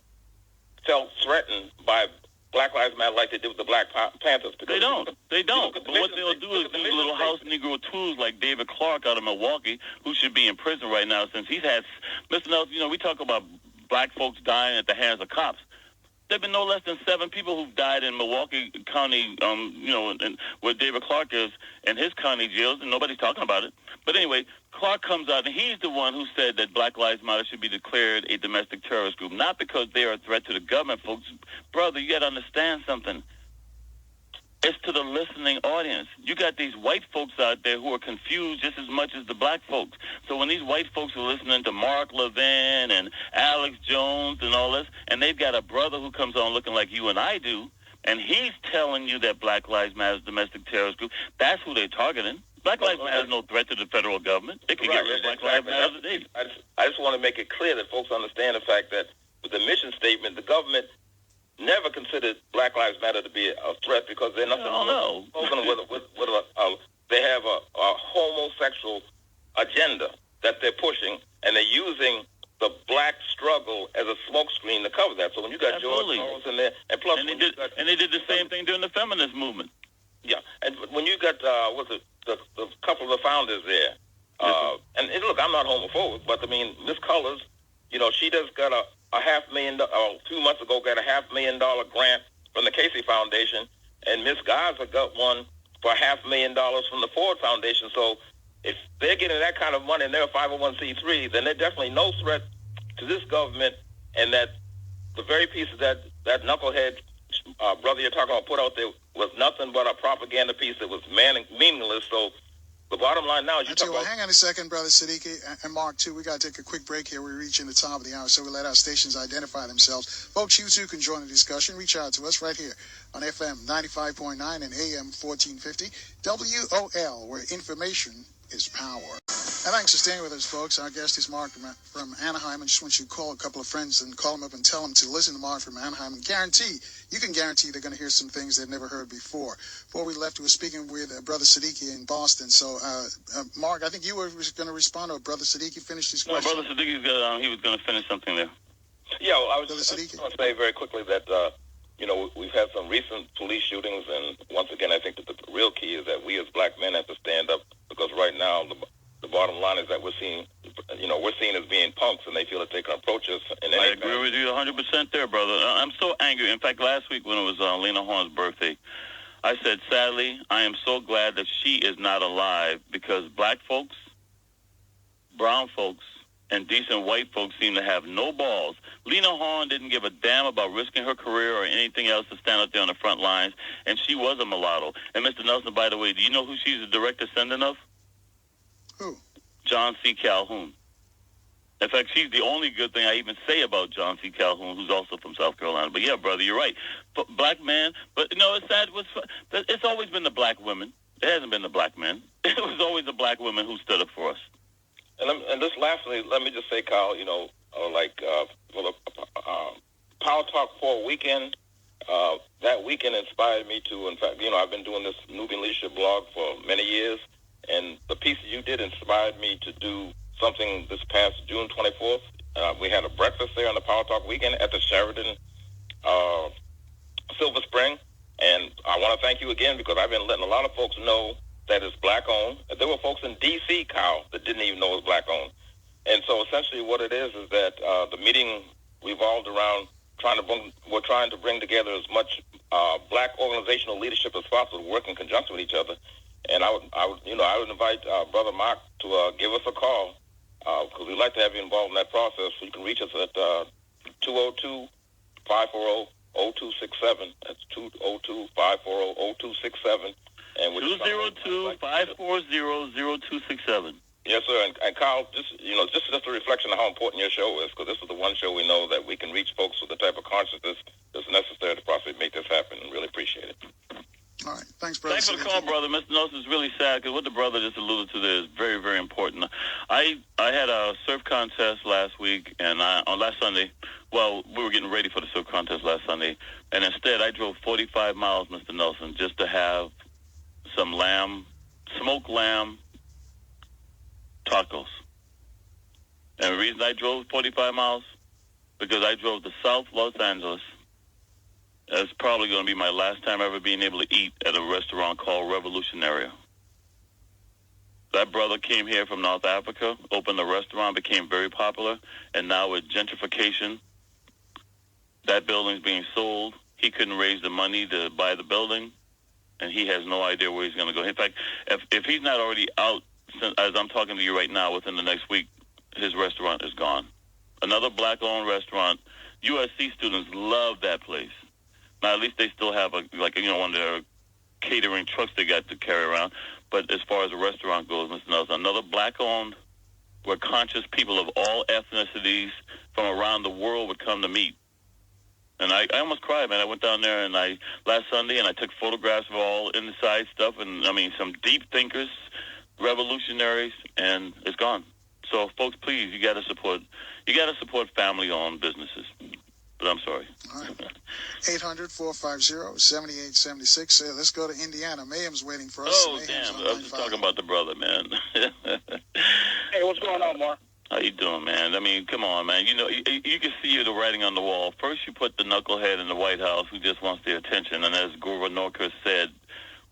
felt threatened by Black Lives Matter like they did with the Black Panthers. They don't. But what they'll do is do little house Negro tools like David Clark out of Milwaukee, who should be in prison right now since he's had, Mr. Nelson, you know, we talk about black folks dying at the hands of cops. There have been no less than 7 people who've died in Milwaukee County, you know, and where David Clark is in his county jails, and nobody's talking about it. But anyway, Clark comes out, and he's the one who said that Black Lives Matter should be declared a domestic terrorist group, not because they are a threat to the government, folks. Brother, you got to understand something. It's to the listening audience. You got these white folks out there who are confused just as much as the black folks. So when these white folks are listening to Mark Levin and Alex Jones and all this, and they've got a brother who comes on looking like you and I do, and he's telling you that Black Lives Matter is a domestic terrorist group, that's who they're targeting. Black Lives Matter is no threat to the federal government. They can get rid of Black Lives Matter today. I just want to make it clear that folks understand the fact that with the mission statement, the government never considered Black Lives Matter to be a threat because they're nothing. No. They have a homosexual agenda that they're pushing, and they're using the black struggle as a smokescreen to cover that. So when you got Absolutely. George Soros in there, and plus, they did the same thing during the feminist movement. Yeah, and when you got the couple of the founders there, and look, I'm not homophobic, but I mean, Miss Cullors, you know, she just got a $500,000. 2 months ago, got a $500,000 grant from the Casey Foundation, and Miss Gaza got one for $500,000 from the Ford Foundation. So if they're getting that kind of money and they're a 501c3, then they're definitely no threat to this government. And that the very piece of that knucklehead brother you're talking about put out there was nothing but a propaganda piece that was meaningless. So the bottom line now is hang on a second, Brother Siddiqui and Mark, too. We got to take a quick break here. We're reaching the top of the hour, so we let our stations identify themselves. Folks, you too can join the discussion. Reach out to us right here on FM 95.9 and AM 1450, WOL, where information is power. And thanks for staying with us, folks. Our guest is Mark from Anaheim. I just want you to call a couple of friends and call them up and tell them to listen to Mark from Anaheim and you can guarantee they're going to hear some things they've never heard before. Before we left, we were speaking with Brother Siddiqui in Boston. So, Mark, I think you were going to respond to Brother Siddiqui finish his question. No, Brother Siddiqui, he was going to finish something there. Yeah, well, I was going to say very quickly that, you know, we've had some recent police shootings, and once again, I think that the real key is that we as black men have to stand up, because right now the bottom line is that we're seen as being punks, and they feel that they can approach us. I agree with you 100% there, brother. I'm so angry. In fact, last week when it was Lena Horne's birthday, I said, sadly, I am so glad that she is not alive, because black folks, brown folks, and decent white folks seem to have no balls. Lena Horne didn't give a damn about risking her career or anything else to stand out there on the front lines, and she was a mulatto. And Mr. Nelson, by the way, do you know who she's a direct descendant of? Who? John C. Calhoun. In fact, she's the only good thing I even say about John C. Calhoun, who's also from South Carolina. But yeah, brother, you're right. But black man, but you know, it's sad. It's always been the black women. It hasn't been the black men. It was always the black women who stood up for us. And just lastly, let me just say, Kyle, you know, for the Power Talk 4 weekend, that weekend inspired me to, in fact, you know, I've been doing this Nubian Leadership blog for many years, and the piece that you did inspired me to do something this past June 24th. We had a breakfast there on the Power Talk weekend at the Sheraton Silver Spring, and I want to thank you again, because I've been letting a lot of folks know that it's black-owned. There were folks in D.C., Kyle, that didn't even know it was black-owned. And so essentially what it is that the meeting revolved around we're trying to bring together as much black organizational leadership as possible to work in conjunction with each other. And I would invite Brother Mark to give us a call, because we'd like to have you involved in that process. So you can reach us at 202-540-0267. That's 202-540-0267. And 202-540-0267. Yes, sir. And Kyle, just a reflection of how important your show is, because this is the one show we know that we can reach folks with the type of consciousness that's necessary to properly make this happen. Really appreciate it. All right. Thanks, brother. Thanks for the call, brother. Mr. Nelson is really sad because what the brother just alluded to there is very, very important. I had a surf contest last week, and on last Sunday, well, we were getting ready for the surf contest last Sunday, and instead I drove 45 miles, Mr. Nelson, just to have some smoked lamb tacos. And the reason I drove 45 miles, because I drove to South Los Angeles. It's probably going to be my last time ever being able to eat at a restaurant called Revolutionary. That brother came here from North Africa, opened a restaurant, became very popular, and now with gentrification, that building's being sold. He couldn't raise the money to buy the building, and he has no idea where he's going to go. In fact, if he's not already out, as I'm talking to you right now, within the next week, his restaurant is gone. Another black-owned restaurant. USC students love that place. Now, at least they still have one of their catering trucks they got to carry around. But as far as the restaurant goes, Mr. Nelson, another black-owned where conscious people of all ethnicities from around the world would come to meet. And I almost cried, man. I went down there last Sunday, and I took photographs of all inside stuff, and some deep thinkers, revolutionaries, and it's gone. So, folks, please, you got to support family-owned businesses. But I'm sorry. All right. 800-450-7876. Let's go to Indiana. Mayhem's waiting for us. Oh, damn. I was just talking about the brother, man. Hey, what's going on, Mark? How you doing, man? Come on, man. You can see the writing on the wall. First, you put the knucklehead in the White House who just wants the attention. And as Gore Norker said,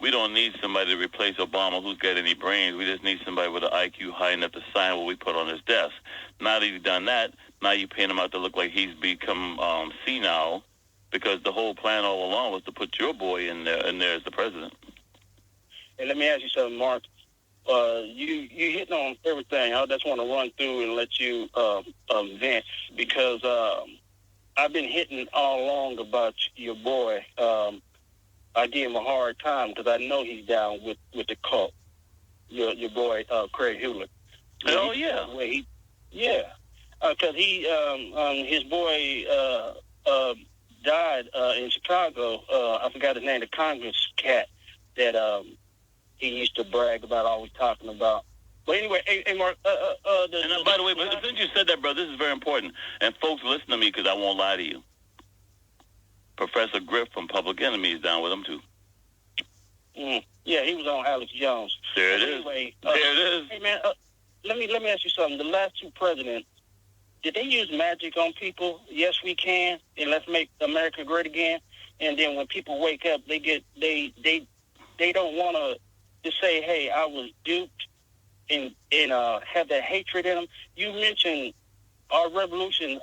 we don't need somebody to replace Obama who's got any brains. We just need somebody with an IQ high enough to sign what we put on his desk. Now that he's done that, now you paint him out to look like he's become senile, because the whole plan all along was to put your boy in there as the president. Hey, let me ask you something, Mark. You hitting on everything. I just want to run through and let you vent, because I've been hitting all along about your boy. I give him a hard time because I know he's down with the cult. Your boy Craig Hewlett. Oh yeah, because his boy died in Chicago. I forgot his name, the Congress cat that he used to brag about, always talking about. But anyway, hey Mark. By the way, but since you said that, bro, this is very important. And folks, listen to me, because I won't lie to you. Professor Griff from Public Enemy is down with him too. Yeah, he was on Alex Jones. There it is. Anyway, there it is. Hey man, let me ask you something. The last two presidents, did they use magic on people? Yes, we can, and let's make America great again. And then when people wake up, they don't want to say, "Hey, I was duped," and have that hatred in them. You mentioned our revolution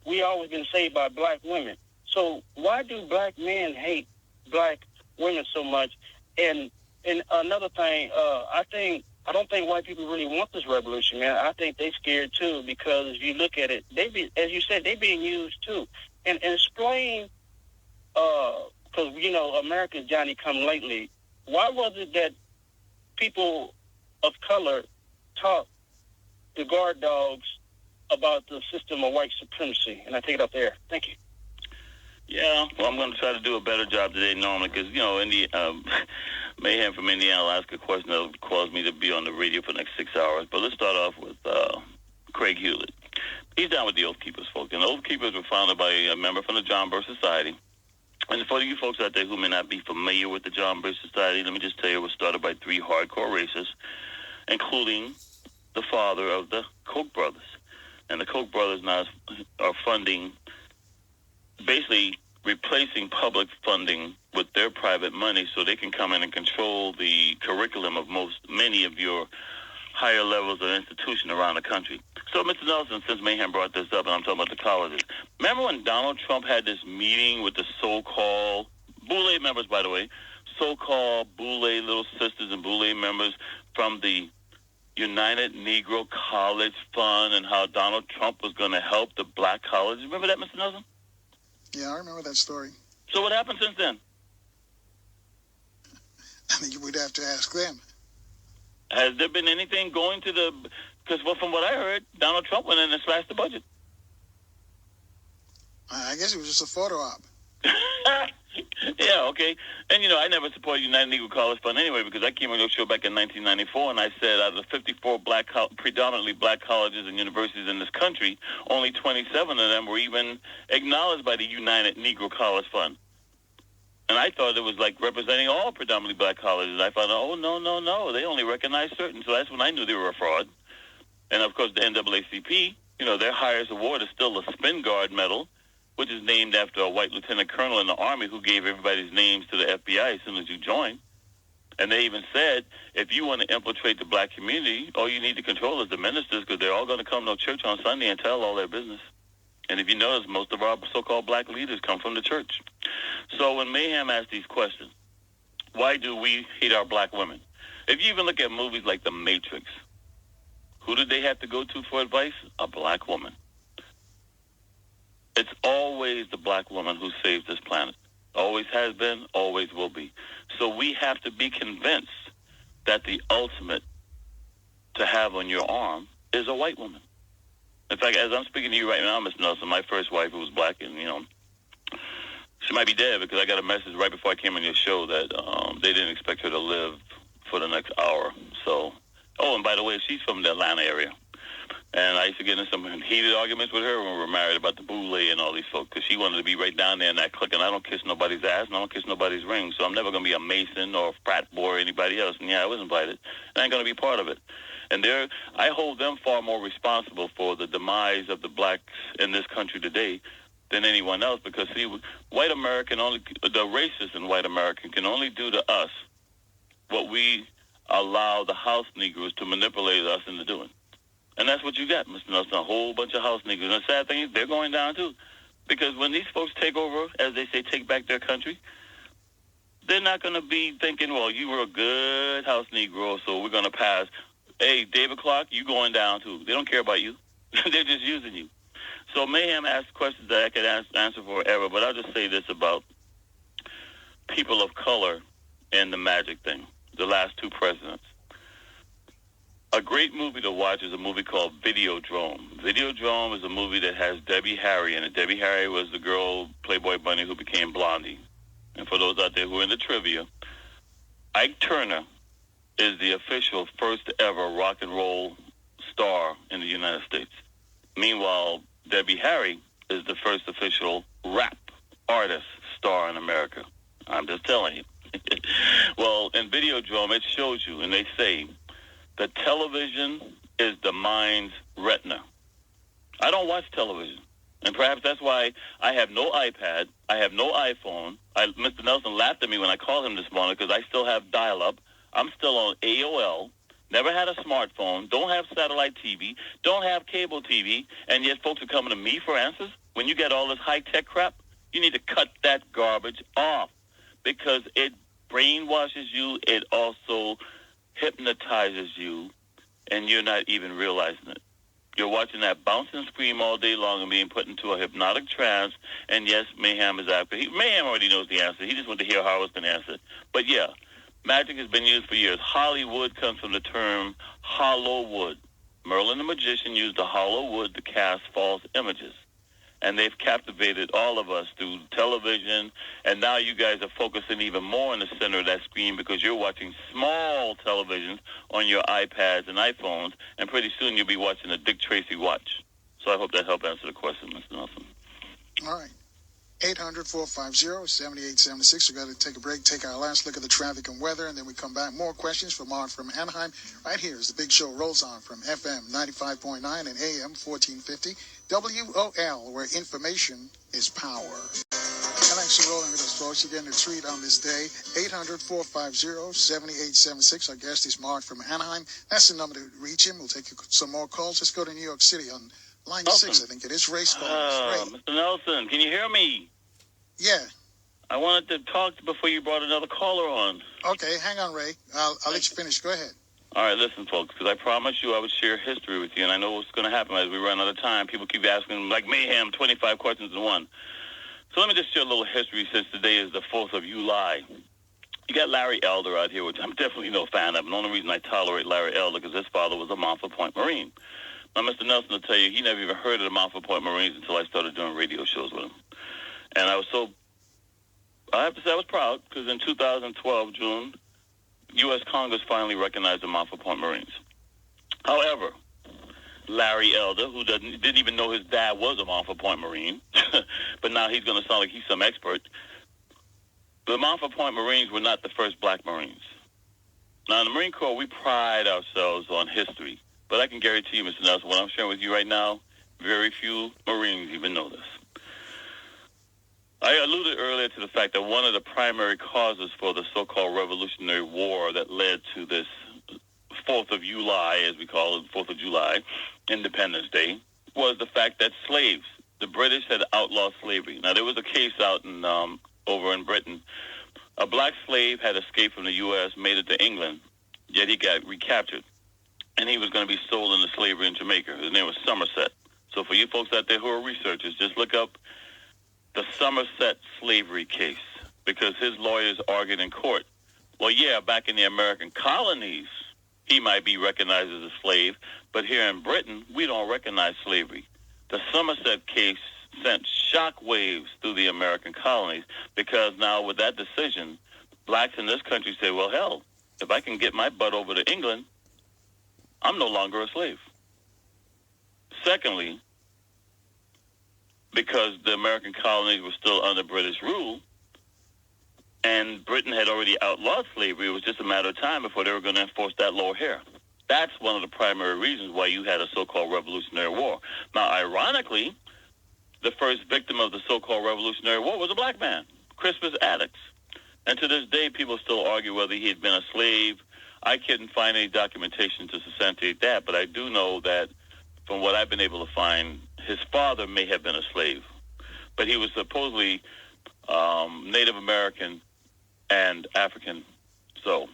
we always been saved by black women. So why do black men hate black women so much? And another thing, I don't think white people really want this revolution, man. I think they scared too, because if you look at it, as you said, they being used too. And explain, because America's Johnny come lately. Why was it that people of color taught the guard dogs about the system of white supremacy? And I take it up there. Thank you. Yeah, well, I'm going to try to do a better job today normally, because, Mayhem from Indiana will ask a question that will cause me to be on the radio for the next 6 hours. But let's start off with Craig Hewlett. He's down with the Oath Keepers, folks. And the Oath Keepers were founded by a member from the John Birch Society. And for you folks out there who may not be familiar with the John Birch Society, let me just tell you it was started by 3 hardcore racists, including the father of the Koch brothers. And the Koch brothers now are funding, basically replacing public funding with their private money so they can come in and control the curriculum of many of your higher levels of institution around the country. So, Mr. Nelson, since Mayhem brought this up, and I'm talking about the colleges, remember when Donald Trump had this meeting with the so-called Boule members, by the way, so-called Boule Little Sisters and Boule members from the United Negro College Fund, and how Donald Trump was going to help the black colleges? Remember that, Mr. Nelson? Yeah, I remember that story. So what happened since then? I think we'd have to ask them. Has there been anything going to the? Because from what I heard, Donald Trump went in and slashed the budget. I guess it was just a photo op. Yeah, okay. And, I never supported United Negro College Fund anyway because I came on your show back in 1994, and I said out of the 54 predominantly black colleges and universities in this country, only 27 of them were even acknowledged by the United Negro College Fund. And I thought it was like representing all predominantly black colleges. I found out, oh, no, they only recognize certain. So that's when I knew they were a fraud. And, of course, the NAACP, their highest award is still the Spin Guard Medal, which is named after a white lieutenant colonel in the Army who gave everybody's names to the FBI as soon as you join. And they even said, if you want to infiltrate the black community, all you need to control is the ministers because they're all going to come to church on Sunday and tell all their business. And if you notice, most of our so-called black leaders come from the church. So when Mayhem asked these questions, why do we hate our black women? If you even look at movies like The Matrix, who did they have to go to for advice? A black woman. It's always the black woman who saves this planet. Always has been, always will be. So we have to be convinced that the ultimate to have on your arm is a white woman. In fact, as I'm speaking to you right now, Mr. Nelson, my first wife, who was black, and, she might be dead because I got a message right before I came on your show that they didn't expect her to live for the next hour. So, and by the way, she's from the Atlanta area. And I used to get in some heated arguments with her when we were married about the Boule and all these folks because she wanted to be right down there in that clique. And I don't kiss nobody's ass and I don't kiss nobody's ring. So I'm never going to be a Mason or a frat boy or anybody else. And yeah, I was invited. And I ain't going to be part of it. And I hold them far more responsible for the demise of the blacks in this country today than anyone else because, see, white American the racists in white American can only do to us what we allow the house Negroes to manipulate us into doing. And that's what you got, Mr. Nelson, a whole bunch of house Negroes. And the sad thing is they're going down, too. Because when these folks take over, as they say, take back their country, they're not going to be thinking, well, you were a good house Negro, so we're going to pass. Hey, David Clark, you going down, too. They don't care about you. They're just using you. So Mayhem asked questions that I could answer forever, but I'll just say this about people of color and the magic thing, the last two presidents. A great movie to watch is a movie called Videodrome. Videodrome is a movie that has Debbie Harry in it. Debbie Harry was the girl, Playboy Bunny, who became Blondie. And for those out there who are in the trivia, Ike Turner is the official first ever rock and roll star in the United States. Meanwhile, Debbie Harry is the first official rap artist star in America. I'm just telling you. Well, in Videodrome, it shows you, and they say, that television is the mind's retina. I don't watch television. And perhaps that's why I have no iPad. I have no iPhone. Mr. Nelson laughed at me when I called him this morning because I still have dial-up. I'm still on AOL. Never had a smartphone. Don't have satellite TV. Don't have cable TV. And yet folks are coming to me for answers. When you get all this high-tech crap, you need to cut that garbage off because it brainwashes you. It also hypnotizes you, and you're not even realizing it. You're watching that bounce and scream all day long and being put into a hypnotic trance, and yes, Mayhem is after. Mayhem already knows the answer. He just wanted to hear how I was going to answer it. But yeah, magic has been used for years. Hollywood comes from the term hollow wood. Merlin the magician used the hollow wood to cast false images. And they've captivated all of us through television. And now you guys are focusing even more in the center of that screen because you're watching small televisions on your iPads and iPhones. And pretty soon you'll be watching a Dick Tracy watch. So I hope that helped answer the question, Mr. Nelson. All right. 800-450-7876. We've got to take a break, take our last look at the traffic and weather, and then we come back. More questions from Mark from Anaheim. Right here as the big show rolls on from FM 95.9 and AM 1450. WOL, where information is power. And thanks for rolling with us, folks. You're getting a treat on this day. 800-450-7876. Our guest is Mark from Anaheim. That's the number to reach him. We'll take some more calls. Let's go to New York City on line Nelson. 6, I think it is. Race call. Mr. Nelson, can you hear me? Yeah. I wanted to talk before you brought another caller on. Okay, hang on, Ray. I'll let you finish. Go ahead. All right, listen, folks, because I promised you I would share history with you, and I know what's going to happen as we run out of time. People keep asking, like Mayhem, 25 questions in one. So let me just share a little history since today is the 4th of July. You got Larry Elder out here, which I'm definitely no fan of. And the only reason I tolerate Larry Elder because his father was a Montford Point Marine. Now, Mr. Nelson will tell you he never even heard of the Montford Point Marines until I started doing radio shows with him. And I have to say I was proud because in 2012, June, U.S. Congress finally recognized the Montford Point Marines. However, Larry Elder, who didn't even know his dad was a Montford Point Marine, but now he's going to sound like he's some expert. The Montford Point Marines were not the first black Marines. Now, in the Marine Corps, we pride ourselves on history. But I can guarantee you, Mr. Nelson, what I'm sharing with you right now, very few Marines even know this. I alluded earlier to the fact that one of the primary causes for the so-called Revolutionary War that led to this 4th of July, as we call it, 4th of July, Independence Day, was the fact that slaves, the British had outlawed slavery. Now, there was a case out in over in Britain. A black slave had escaped from the U.S., made it to England, yet he got recaptured. And he was going to be sold into slavery in Jamaica. His name was Somerset. So for you folks out there who are researchers, just look up the Somerset slavery case because his lawyers argued in court. Well, yeah, back in the American colonies, he might be recognized as a slave, but here in Britain, we don't recognize slavery. The Somerset case sent shock waves through the American colonies because now with that decision, blacks in this country say, well, hell, if I can get my butt over to England, I'm no longer a slave. Secondly, because the American colonies were still under British rule and Britain had already outlawed slavery, it was just a matter of time before they were going to enforce that law here. That's one of the primary reasons why you had a so-called Revolutionary War. Now, ironically, the first victim of the so-called Revolutionary War was a black man, Crispus Attucks. And to this day, people still argue whether he had been a slave. I couldn't find any documentation to substantiate that, but I do know that from what I've been able to find, his father may have been a slave. But he was supposedly Native American and African. So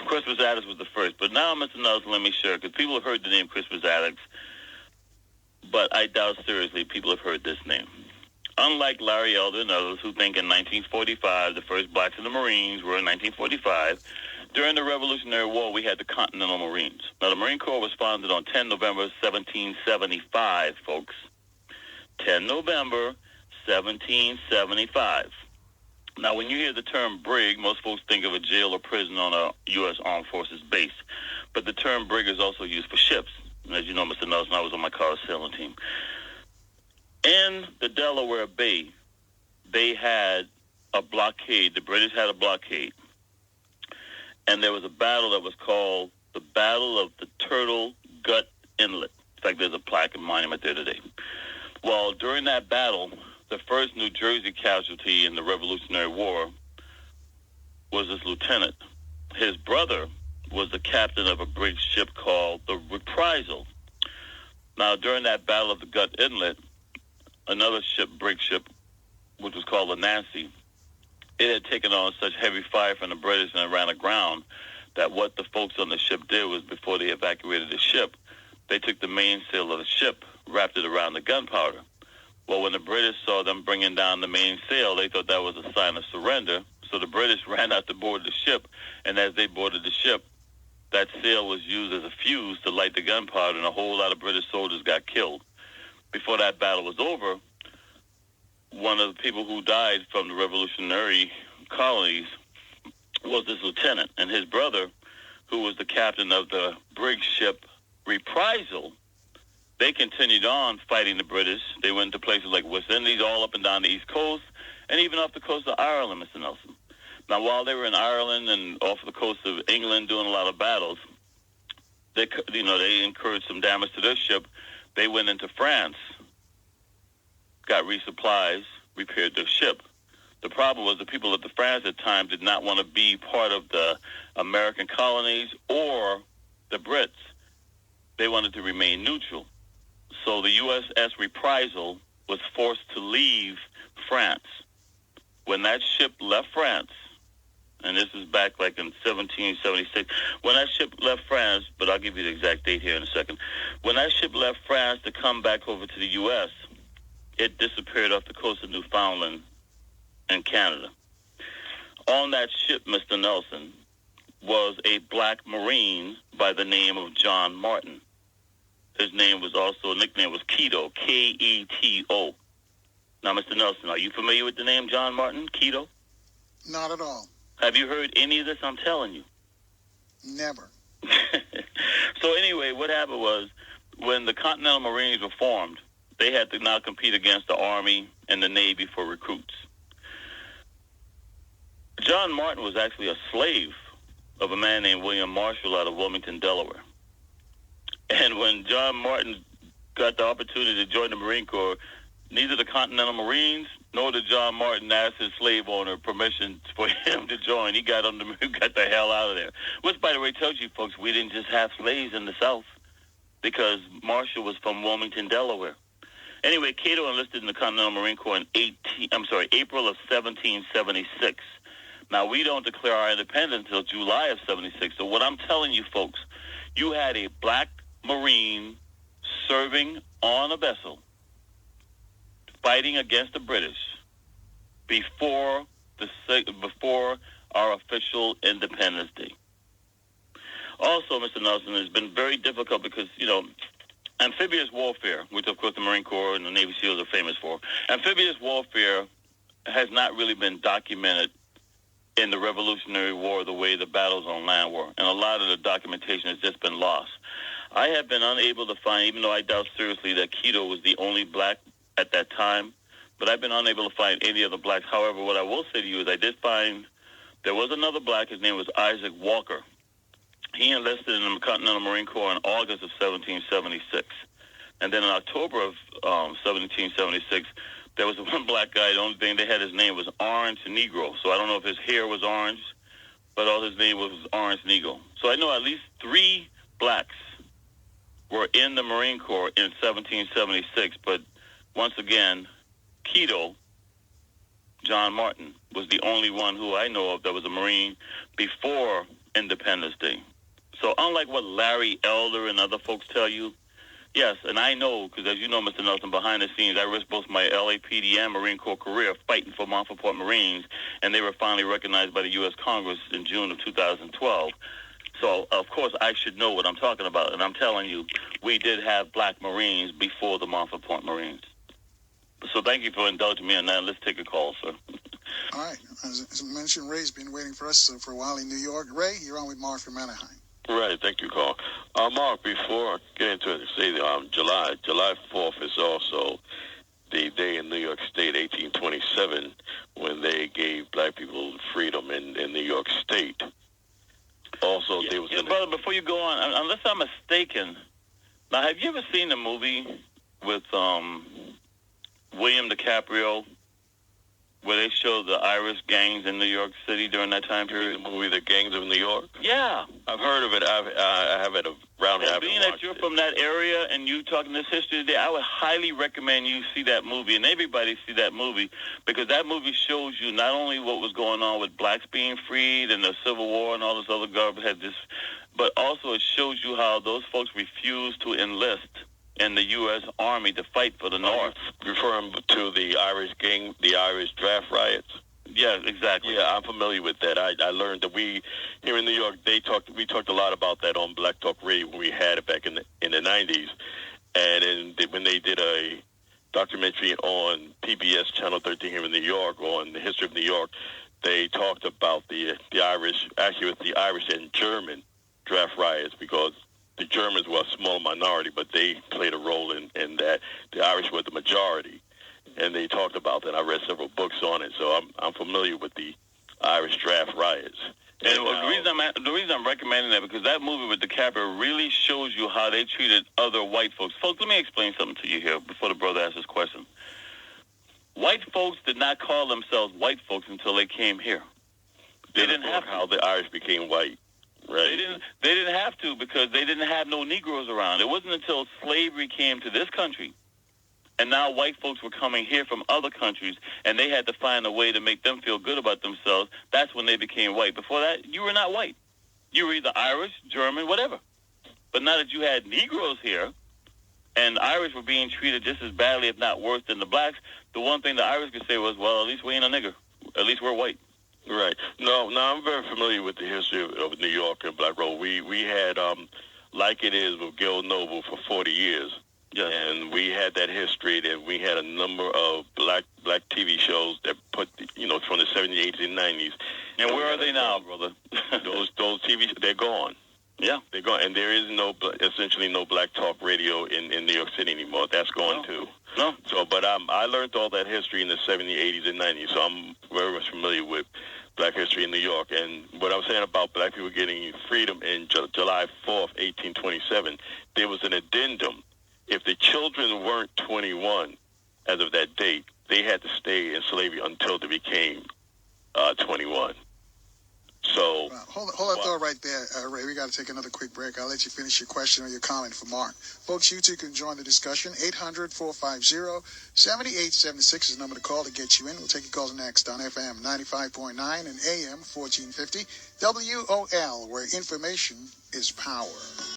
Crispus Attucks was the first. But now, Mr. Nelson, let me share, because people have heard the name Crispus Attucks, but I doubt seriously people have heard this name. Unlike Larry Elder and others who think in 1945, the first blacks in the Marines were in 1945, during the Revolutionary War, we had the Continental Marines. Now, the Marine Corps was founded on 10 November 1775, folks. 10 November 1775. Now, when you hear the term brig, most folks think of a jail or prison on a U.S. Armed Forces base. But the term brig is also used for ships. And as you know, Mr. Nelson, I was on my car sailing team. In the Delaware Bay, they had a blockade. The British had a blockade. And there was a battle that was called the Battle of the Turtle Gut Inlet. In fact, there's a plaque and monument there today. Well, during that battle, the first New Jersey casualty in the Revolutionary War was this lieutenant. His brother was the captain of a brig ship called the Reprisal. Now, during that Battle of the Gut Inlet, another brig ship, which was called the Nancy, it had taken on such heavy fire from the British and ran aground that what the folks on the ship did was before they evacuated the ship, they took the mainsail of the ship, wrapped it around the gunpowder. Well, when the British saw them bringing down the mainsail, they thought that was a sign of surrender. So the British ran out to board the ship, and as they boarded the ship, that sail was used as a fuse to light the gunpowder, and a whole lot of British soldiers got killed. Before that battle was over, one of the people who died from the revolutionary colonies was this lieutenant, and his brother, who was the captain of the brig ship Reprisal, they continued on fighting the British. They went to places like West Indies, all up and down the East Coast, and even off the coast of Ireland, Mr. Nelson. Now, while they were in Ireland and off the coast of England doing a lot of battles, they incurred some damage to their ship. They went into France, got resupplies, repaired their ship. The problem was the people of the France at the time did not want to be part of the American colonies or the Brits. They wanted to remain neutral. So the USS Reprisal was forced to leave France. When that ship left France, and this is back like in 1776, when that ship left France, but I'll give you the exact date here in a second, when that ship left France to come back over to the U.S., it disappeared off the coast of Newfoundland and Canada. On that ship, Mr. Nelson, was a black Marine by the name of John Martin. His name was also, nickname was Keto, Keto. Now, Mr. Nelson, are you familiar with the name John Martin, Keto? Not at all. Have you heard any of this? I'm telling you. Never. So anyway, what happened was when the Continental Marines were formed, they had to now compete against the Army and the Navy for recruits. John Martin was actually a slave of a man named William Marshall out of Wilmington, Delaware. And when John Martin got the opportunity to join the Marine Corps, neither the Continental Marines nor did John Martin ask his slave owner permission for him to join. He got the hell out of there. Which, by the way, tells you folks, we didn't just have slaves in the South because Marshall was from Wilmington, Delaware. Anyway, Cato enlisted in the Continental Marine Corps in April of 1776. Now, we don't declare our independence until July of 76. So what I'm telling you folks, you had a black Marine serving on a vessel fighting against the British before our official Independence Day. Also, Mr. Nelson, it's been very difficult because, amphibious warfare, which of course the Marine Corps and the Navy SEALs are famous for, amphibious warfare has not really been documented in the Revolutionary War the way the battles on land were. And a lot of the documentation has just been lost. I have been unable to find, even though I doubt seriously that Keto was the only black at that time, but I've been unable to find any other blacks. However, what I will say to you is I did find there was another black. His name was Isaac Walker. He enlisted in the Continental Marine Corps in August of 1776. And then in October of 1776, there was one black guy. The only thing they had, his name was Orange Negro. So I don't know if his hair was orange, but all his name was Orange Negro. So I know at least 3 blacks were in the Marine Corps in 1776, but once again, Keto, John Martin, was the only one who I know of that was a Marine before Independence Day. So unlike what Larry Elder and other folks tell you, yes, and I know, because as you know, Mr. Nelson, behind the scenes, I risked both my LAPD and Marine Corps career fighting for Montfort Marines, and they were finally recognized by the U.S. Congress in June of 2012. So, of course, I should know what I'm talking about, and I'm telling you, we did have black Marines before the Montfort Marines. So thank you for indulging me on that. Let's take a call, sir. All right. As mentioned, Ray's been waiting for us for a while in New York. Ray, you're on with Mark from Anaheim. Right, thank you, Carl. Mark, before I get into it, say July 4th is also the day in New York State, 1827, when they gave black people freedom in New York State. Also, there was brother, before you go on, unless I'm mistaken, now have you ever seen the movie with William DiCaprio, where they show the Irish gangs in New York City during that time period? The movie The Gangs of New York? Yeah. I've heard of it. I have it around here. Being that you're from that area and you talking this history today, I would highly recommend you see that movie, and everybody see that movie, because that movie shows you not only what was going on with blacks being freed and the Civil War and all this other garbage, but also it shows you how those folks refused to enlist in the U.S. Army to fight for the North. Referring to the Irish gang, the Irish draft riots? Yeah, exactly. Yeah, I'm familiar with that. I learned that we, here in New York, we talked a lot about that on Black Talk Radio when we had it back in the 90s. And when they did a documentary on PBS Channel 13 here in New York on the history of New York, they talked about the Irish, actually with the Irish and German draft riots, because the Germans were a small minority, but they played a role in that. The Irish were the majority, and they talked about that. I read several books on it, so I'm familiar with the Irish draft riots. And the reason I'm recommending that, because that movie with DiCaprio really shows you how they treated other white folks. Folks, let me explain something to you here before the brother asks his question. White folks did not call themselves white folks until they came here. They didn't have how the Irish became white. Right. They didn't have to, because they didn't have no Negroes around. It wasn't until slavery came to this country, and now white folks were coming here from other countries, and they had to find a way to make them feel good about themselves. That's when they became white. Before that, you were not white. You were either Irish, German, whatever. But now that you had Negroes here, and Irish were being treated just as badly, if not worse, than the blacks, the one thing the Irish could say was, well, at least we ain't a nigger. At least we're white. Right. No, I'm very familiar with the history of New York and Black Road. We had, like it is with Gil Noble for 40 years. Yeah. And we had that history that we had a number of black TV shows that put, from the 70s, 80s, and 90s. And where are they now, brother? those TV shows, they're gone. Yeah. They're gone. And there is essentially no black talk radio in New York City anymore. That's gone too. No. So, but I learned all that history in the 70s, 80s, and 90s. So I'm very much familiar with black history in New York. And what I'm saying about black people getting freedom in July 4th, 1827, there was an addendum. If the children weren't 21 as of that date, they had to stay in slavery until they became 21. So hold that thought right there, Ray. We got to take another quick break. I'll let you finish your question or your comment for Mark. Folks, you too can join the discussion. 800-450-7876 is the number to call to get you in. We'll take your calls next on FM 95.9 and AM 1450 WOL, where information is power.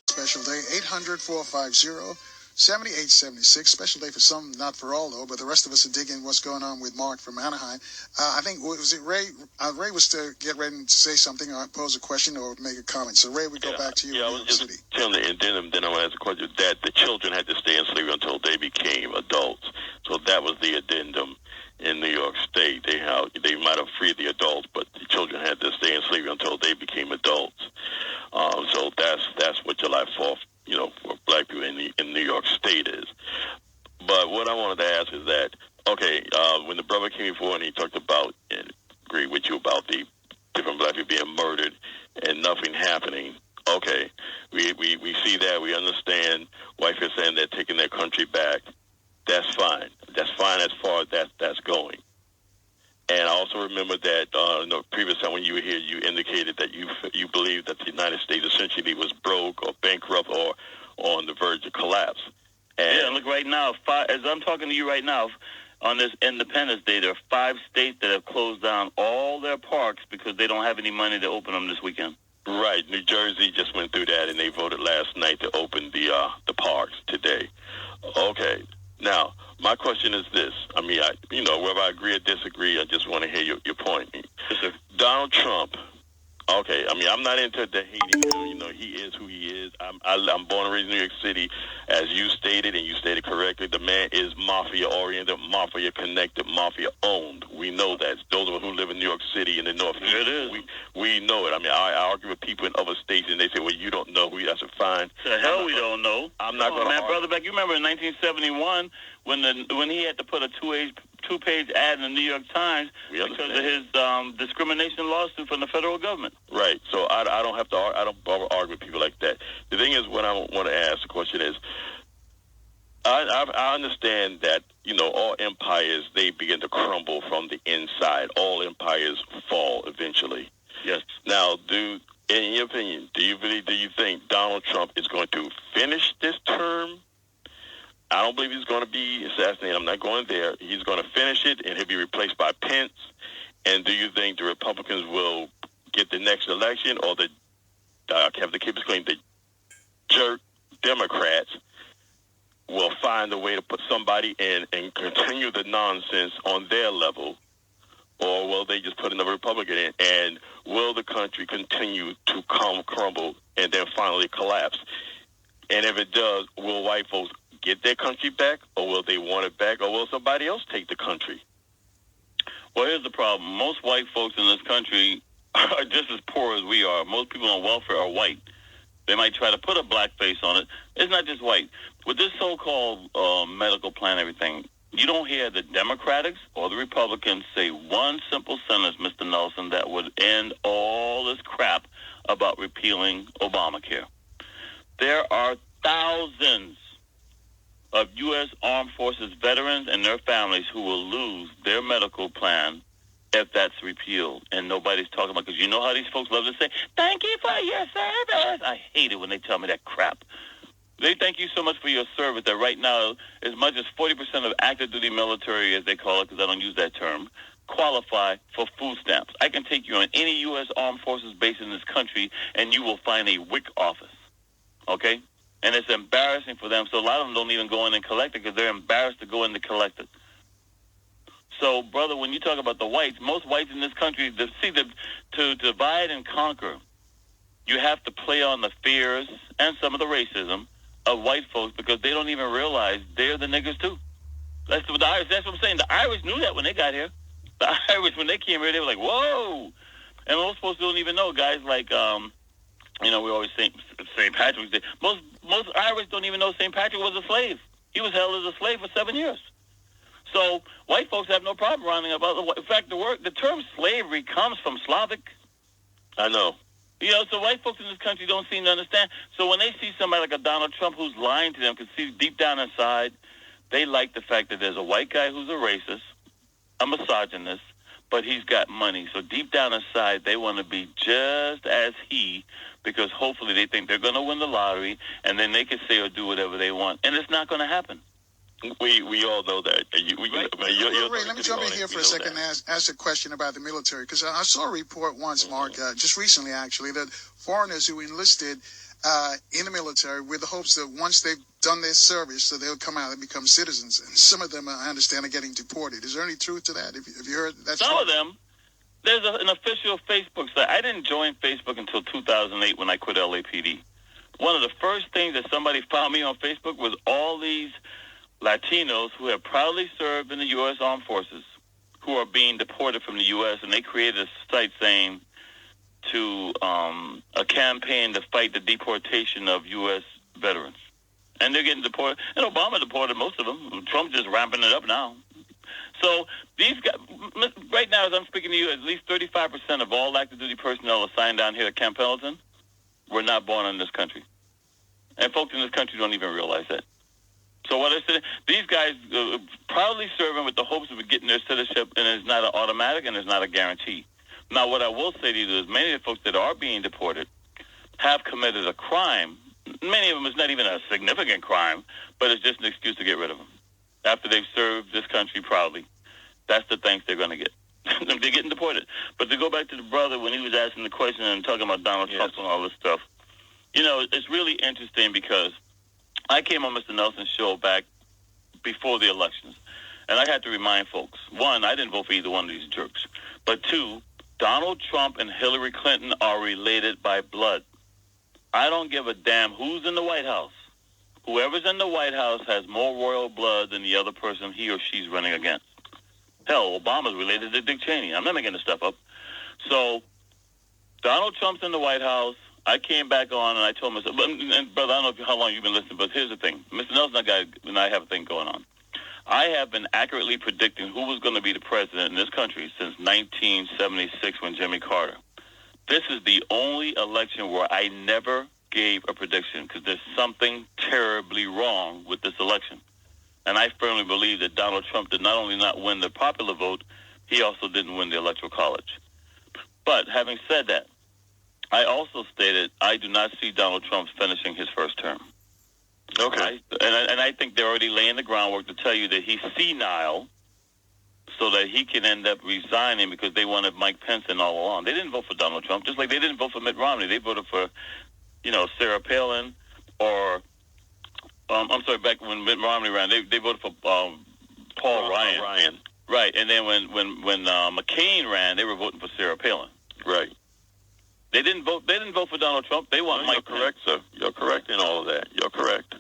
Special day, 800-450-7876. Special day for some, not for all, though, but the rest of us are digging what's going on with Mark from Anaheim. I think, was it Ray? Ray was to get ready to say something or pose a question or make a comment. So, Ray, we go back to you in New York City. Telling the addendum, then I'll ask a question, that the children had to stay in slavery until they became adults. So that was the addendum in New York State. They might have freed the adults, but the children had to stay in slavery until they became adults. So that's what July 4th, for black people in New York State is. But what I wanted to ask is that, when the brother came forward and he talked about, and agreed with you about the different black people being murdered and nothing happening, we see that, we understand white people saying they're taking their country back. That's fine. That's fine as far as that's going. And I also remember that the previous time when you were here, you indicated that you believe that the United States essentially was broke or bankrupt or on the verge of collapse. And look right now, as I'm talking to you right now, on this Independence Day, there are 5 states that have closed down all their parks because they don't have any money to open them this weekend. Right. New Jersey just went through that, and they voted last night to open the parks today. Okay. Now, my question is this. I mean, whether I agree or disagree, I just want to hear your point. Donald Trump, I'm not into the hating him. He is who he is. I'm born and raised in New York City. As you stated, and you stated correctly, the man is mafia-oriented, mafia-connected, mafia-owned. We know that. Those of us who live in New York City in the Northeast, it is. We know it. I mean, I argue with people in other states, and they say, well, you don't know who he is. I said, fine. The hell we don't know. I'm not going to argue. Brother Beck, you remember in 1971 when he had to put a two-page ad in the New York Times because of his discrimination lawsuit from the federal government. Right. So I don't have to. I don't argue with people like that. The thing is, what I want to ask the question is, I understand that all empires, they begin to crumble from the inside. All empires fall eventually. Yes. Now, in your opinion, do you think Donald Trump is going to finish this term? I don't believe he's going to be assassinated. I'm not going there. He's going to finish it, and he'll be replaced by Pence. And do you think the Republicans will get the next election, or the jerk Democrats will find a way to put somebody in and continue the nonsense on their level, or will they just put another Republican in? And will the country continue to crumble and then finally collapse? And if it does, will white folks get their country back, or will they want it back, or will somebody else take the country? Well, here's the problem. Most white folks in this country are just as poor as we are. Most people on welfare are white. They might try to put a black face on it. It's not just white. With this so-called medical plan, everything, you don't hear the Democrats or the Republicans say one simple sentence, Mr. Nelson, that would end all this crap about repealing Obamacare. There are thousands of U.S. Armed Forces veterans and their families who will lose their medical plan if that's repealed. And nobody's talking about it, because you know how these folks love to say, thank you for your service. I hate it when they tell me that crap. They thank you so much for your service that right now, as much as 40% of active duty military, as they call it, because I don't use that term, qualify for food stamps. I can take you on any U.S. Armed Forces base in this country, and you will find a WIC office. Okay? And it's embarrassing for them, so a lot of them don't even go in and collect it because they're embarrassed to go in to collect it. So, brother, when you talk about the whites, most whites in this country, to divide and conquer, you have to play on the fears and some of the racism of white folks because they don't even realize they're the niggers too. That's what the Irish. That's what I'm saying. The Irish knew that when they got here. The Irish, when they came here, they were like, "Whoa!" And most folks don't even know. Guys like, we always say St. Patrick's Day. Most Irish don't even know St. Patrick was a slave. He was held as a slave for 7 years. So white folks have no problem rounding up other. In fact, the term slavery comes from Slavic. I know. So white folks in this country don't seem to understand. So when they see somebody like a Donald Trump who's lying to them, because see deep down inside, they like the fact that there's a white guy who's a racist, a misogynist, but he's got money. So deep down inside, they want to be just as he, because hopefully they think they're going to win the lottery, and then they can say or do whatever they want. And it's not going to happen. We all know that. Ray, let me jump in here for a second and ask a question about the military, because I saw a report once, Mark, just recently actually, that foreigners who enlisted in the military with the hopes that once they've done their service, so they'll come out and become citizens. And some of them, I understand, are getting deported. Is there any truth to that? Have you heard that? Some of them. There's an official Facebook site. I didn't join Facebook until 2008 when I quit LAPD. One of the first things that somebody found me on Facebook was all these Latinos who have proudly served in the U.S. Armed Forces who are being deported from the U.S., and they created a site saying to a campaign to fight the deportation of U.S. veterans. And they're getting deported. And Obama deported most of them. Trump's just ramping it up now. So these guys, right now as I'm speaking to you, at least 35% of all active duty personnel assigned down here at Camp Pendleton were not born in this country. And folks in this country don't even realize that. So what I said, these guys proudly serving with the hopes of getting their citizenship, and it's not an automatic and it's not a guarantee. Now, what I will say to you is many of the folks that are being deported have committed a crime. Many of them is not even a significant crime, but it's just an excuse to get rid of them. After they've served this country proudly, that's the thanks they're going to get. They're getting deported. But to go back to the brother when he was asking the question and talking about Donald Trump and all this stuff, it's really interesting because I came on Mr. Nelson's show back before the elections, and I had to remind folks, one, I didn't vote for either one of these jerks, but two, Donald Trump and Hillary Clinton are related by blood. I don't give a damn who's in the White House. Whoever's in the White House has more royal blood than the other person he or she's running against. Hell, Obama's related to Dick Cheney. I'm not making this stuff up. So Donald Trump's in the White House. I came back on and I told myself, and brother, I don't know how long you've been listening, but here's the thing. Mr. Nelson and I have a thing going on. I have been accurately predicting who was going to be the president in this country since 1976 when Jimmy Carter. This is the only election where I never gave a prediction because there's something terribly wrong with this election. And I firmly believe that Donald Trump did not only not win the popular vote, he also didn't win the Electoral College. But having said that, I also stated I do not see Donald Trump finishing his first term. Okay. And I think they're already laying the groundwork to tell you that he's senile so that he can end up resigning because they wanted Mike Pence in all along. They didn't vote for Donald Trump, just like they didn't vote for Mitt Romney. They voted for, Sarah Palin or, back when Mitt Romney ran, they voted for Paul Ryan. Right, and then when McCain ran, they were voting for Sarah Palin. Right. They didn't vote for Donald Trump. They want Mike Pence. Correct, sir. You're correct in all of that. You're correct.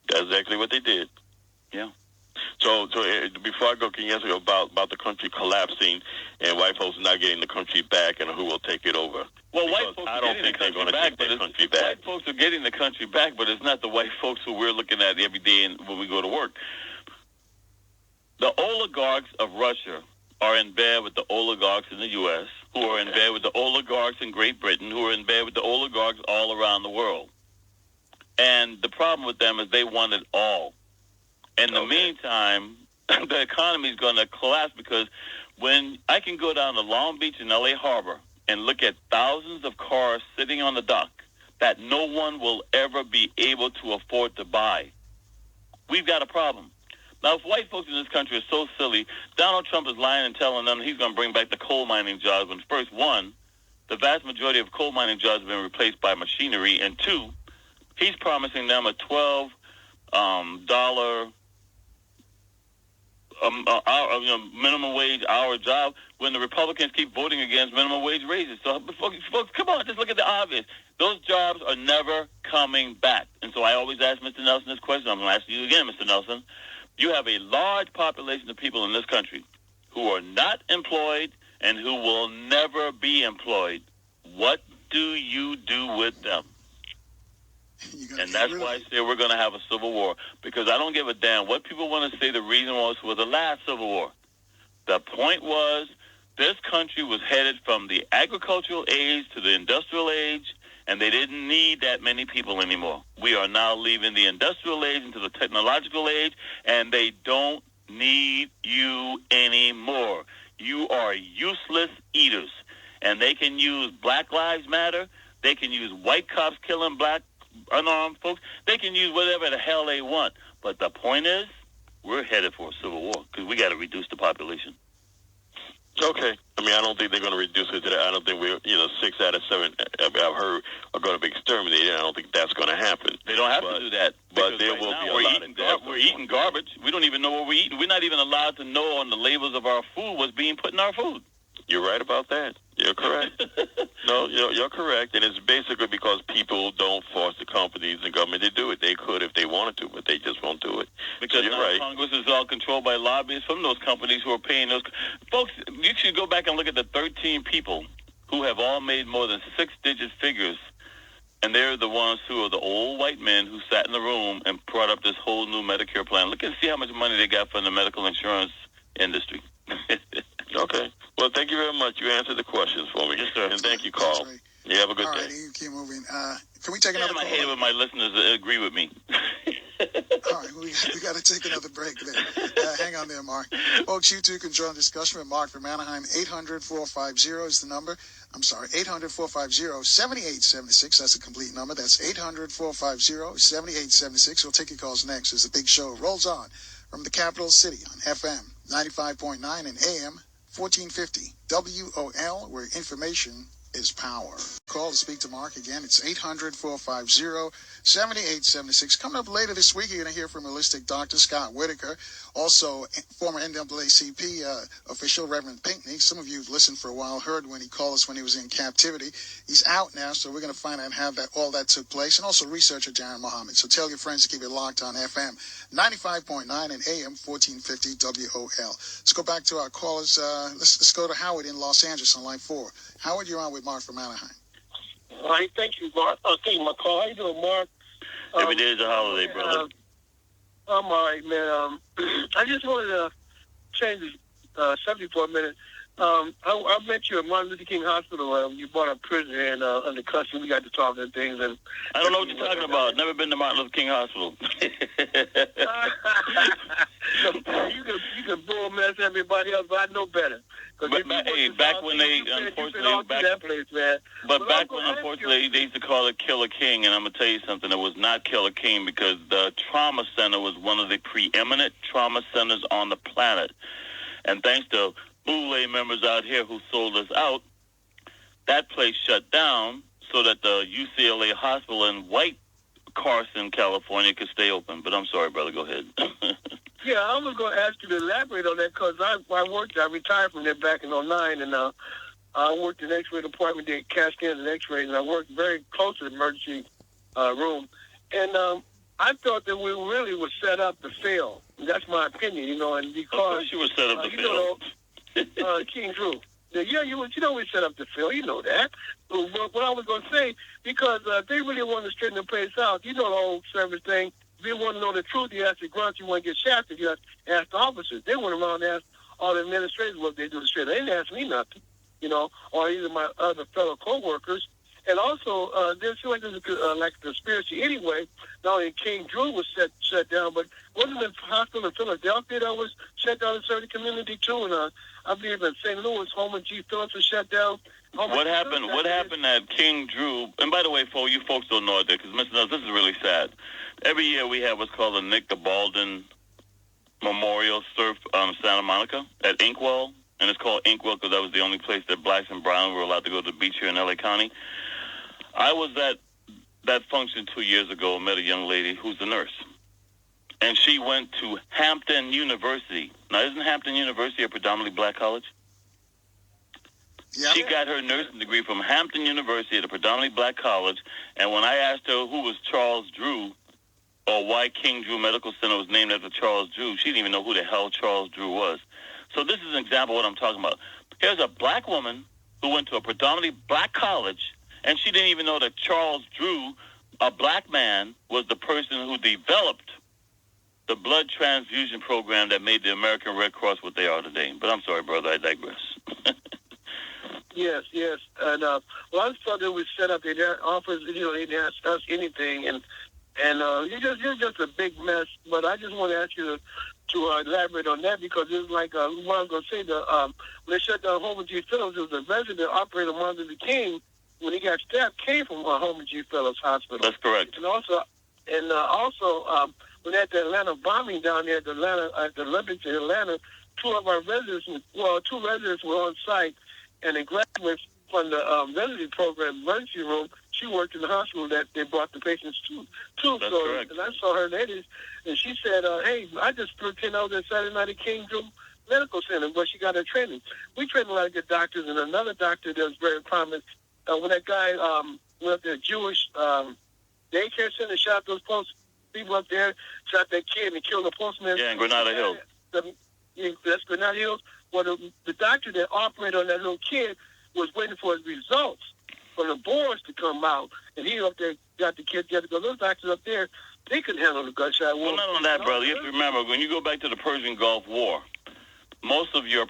That's exactly what they did. Yeah. So before I go, can you answer about the country collapsing and white folks not getting the country back and who will take it over? Well, white folks are getting the country back, but white folks are getting the country back, but it's not the white folks who we're looking at every day when we go to work. The oligarchs of Russia are in bed with the oligarchs in the U.S., who are in bed with the oligarchs in Great Britain, who are in bed with the oligarchs all around the world. And the problem with them is they want it all. In the meantime, the economy is going to collapse because when I can go down to Long Beach and L.A. Harbor and look at thousands of cars sitting on the dock that no one will ever be able to afford to buy, we've got a problem. Now, if white folks in this country are so silly, Donald Trump is lying and telling them he's going to bring back the coal mining jobs when, first, one, the vast majority of coal mining jobs have been replaced by machinery, and two, he's promising them a $12 minimum wage hour job when the Republicans keep voting against minimum wage raises. So, folks, come on, just look at the obvious. Those jobs are never coming back. And so I always ask Mr. Nelson this question. I'm going to ask you again, Mr. Nelson. You have a large population of people in this country who are not employed and who will never be employed. What do you do with them? And that's why I say we're going to have a civil war, because I don't give a damn what people want to say the reason was for the last civil war. The point was this country was headed from the agricultural age to the industrial age, and they didn't need that many people anymore. We are now leaving the industrial age into the technological age, and they don't need you anymore. You are useless eaters, and they can use Black Lives Matter. They can use white cops killing black unarmed folks. They can use whatever the hell they want. But the point is, we're headed for a civil war because we got to reduce the population. Okay. I mean, I don't think they're going to reduce it to that. I don't think 6 out of 7 I've heard are going to be exterminated. I don't think that's going to happen. They don't have to do that. But there will be a lot of garbage. We're eating garbage. We don't even know what we're eating. We're not even allowed to know on the labels of our food what's being put in our food. You're right about that. You're correct. No, you're correct. And it's basically because people don't force the companies and government to do it. They could if they wanted to, but they just won't do it. Because so now right. Congress is all controlled by lobbyists from those companies who are paying those. Folks, you should go back and look at the 13 people who have all made more than 6-digit figures. And they're the ones who are the old white men who sat in the room and brought up this whole new Medicare plan. Look and see how much money they got from the medical insurance industry. Okay. Well, thank you very much. You answered the questions for me. Yes, sir. And thank you, Carl. Right. You have a good day. All right, you keep moving. Can we take another call? I hate it when my listeners agree with me. All right, we got to take another break there. Hang on there, Mark. Folks, you too can join the discussion with Mark from Anaheim. 800-450 is the number. I'm sorry, 800-450-7876. That's a complete number. That's 800-450-7876. We'll take your calls next as the big show rolls on from the capital city on FM 95.9 and AM 1450 WOL, where information is power. Call to speak to Mark again. It's 800-450-7876. Coming up later this week, you're going to hear from holistic Dr. Scott Whitaker, also former NAACP official Reverend Pinckney. Some of you who've listened for a while heard when he called us when he was in captivity. He's out now, so we're going to find out how all that took place, and also researcher Darren Muhammad. So tell your friends to keep it locked on FM 95.9 and AM 1450 WOL. Let's go back to our callers. Let's go to Howard in Los Angeles on line 4. Howard, you're on with Mark from Anaheim. All right, thank you, Mark. Thank you, my call. How you doing, Mark? Every day is a holiday, brother. I'm all right, man. I just wanted to change the subject for a minute. I met you at Martin Luther King Hospital. You brought a prisoner in under custody. We got to talk and things. And I don't know what you're talking about. Never been to Martin Luther King Hospital. You can bull mess everybody else, but I know better. Back when they unfortunately they used to call it Killer King, and I'm gonna tell you something. It was not Killer King because the trauma center was one of the preeminent trauma centers on the planet, and thanks to Boule members out here who sold us out, that place shut down so that the UCLA hospital in White Carson, California could stay open. But I'm sorry, brother, go ahead. Yeah, I was going to ask you to elaborate on that because I retired from there back in 2009, and I worked in the X-ray department, did CAT scans and X-rays, and I worked very close to the emergency room. And I thought that we really were set up to fail. That's my opinion, and because... Of course you were set up to fail. King Drew. Yeah, we set up to fail. You know that. But what I was going to say, because they really want to straighten the place out. You know the whole service thing. If you want to know the truth, you ask the grunts. You want to get shafted, you ask the officers. They went around and asked all the administrators what they do to straighten. They didn't ask me nothing, or either my other fellow co-workers. And also, there's like a conspiracy anyway. Not only King Drew was shut down, but wasn't the hospital in Philadelphia that was shut down in certain community too? And I believe in St. Louis, Holman G. Phillips was shut down. What happened at King Drew? And by the way, you folks don't know it there because Mr. Nelson, this is really sad. Every year we have what's called the Nick Baldwin Memorial Surf Santa Monica at Inkwell, and it's called Inkwell because that was the only place that blacks and browns were allowed to go to the beach here in LA County. I was at that function 2 years ago and met a young lady who's a nurse. and she went to Hampton University. Now, isn't Hampton University a predominantly black college? Yeah. She got her nursing degree from Hampton University at a predominantly black college, and when I asked her who was Charles Drew, or why King Drew Medical Center was named after Charles Drew, she didn't even know who the hell Charles Drew was. So this is an example of what I'm talking about. Here's a black woman who went to a predominantly black college, and she didn't even know that Charles Drew, a black man, was the person who developed the blood transfusion program that made the American Red Cross what they are today. But I'm sorry, brother, I digress. Yes. And well, I thought that we set up. They didn't offer, they didn't ask us anything, and you're just a big mess. But I just want to ask you to elaborate on that, because it's like what I'm going to say. When they shut down Homer G. Phillips, it was a resident operator, Martin Luther King, when he got stabbed, came from Homer G. Phillips Hospital. That's correct. And also, when at the Atlanta bombing down there at the Olympics in Atlanta, two residents were on site, and a graduate from the residency program, emergency room, she worked in the hospital that they brought the patients to. That's correct. And I saw her ladies, and she said, hey, I just spent 10 hours at Saturday night at King Drew Medical Center, where she got her training. We trained a lot of good doctors, and another doctor that was very prominent, when that guy went up to the Jewish daycare center, shot those people up there, shot that kid and killed the postman. Yeah, in Granada Hills. That's Granada Hills. Well, the doctor that operated on that little kid was waiting for his results from the boards to come out, and he up there got the kid together. Because those doctors up there, they couldn't handle the gunshot wound. Well, not on that, brother. You have to remember, when you go back to the Persian Gulf War, most of your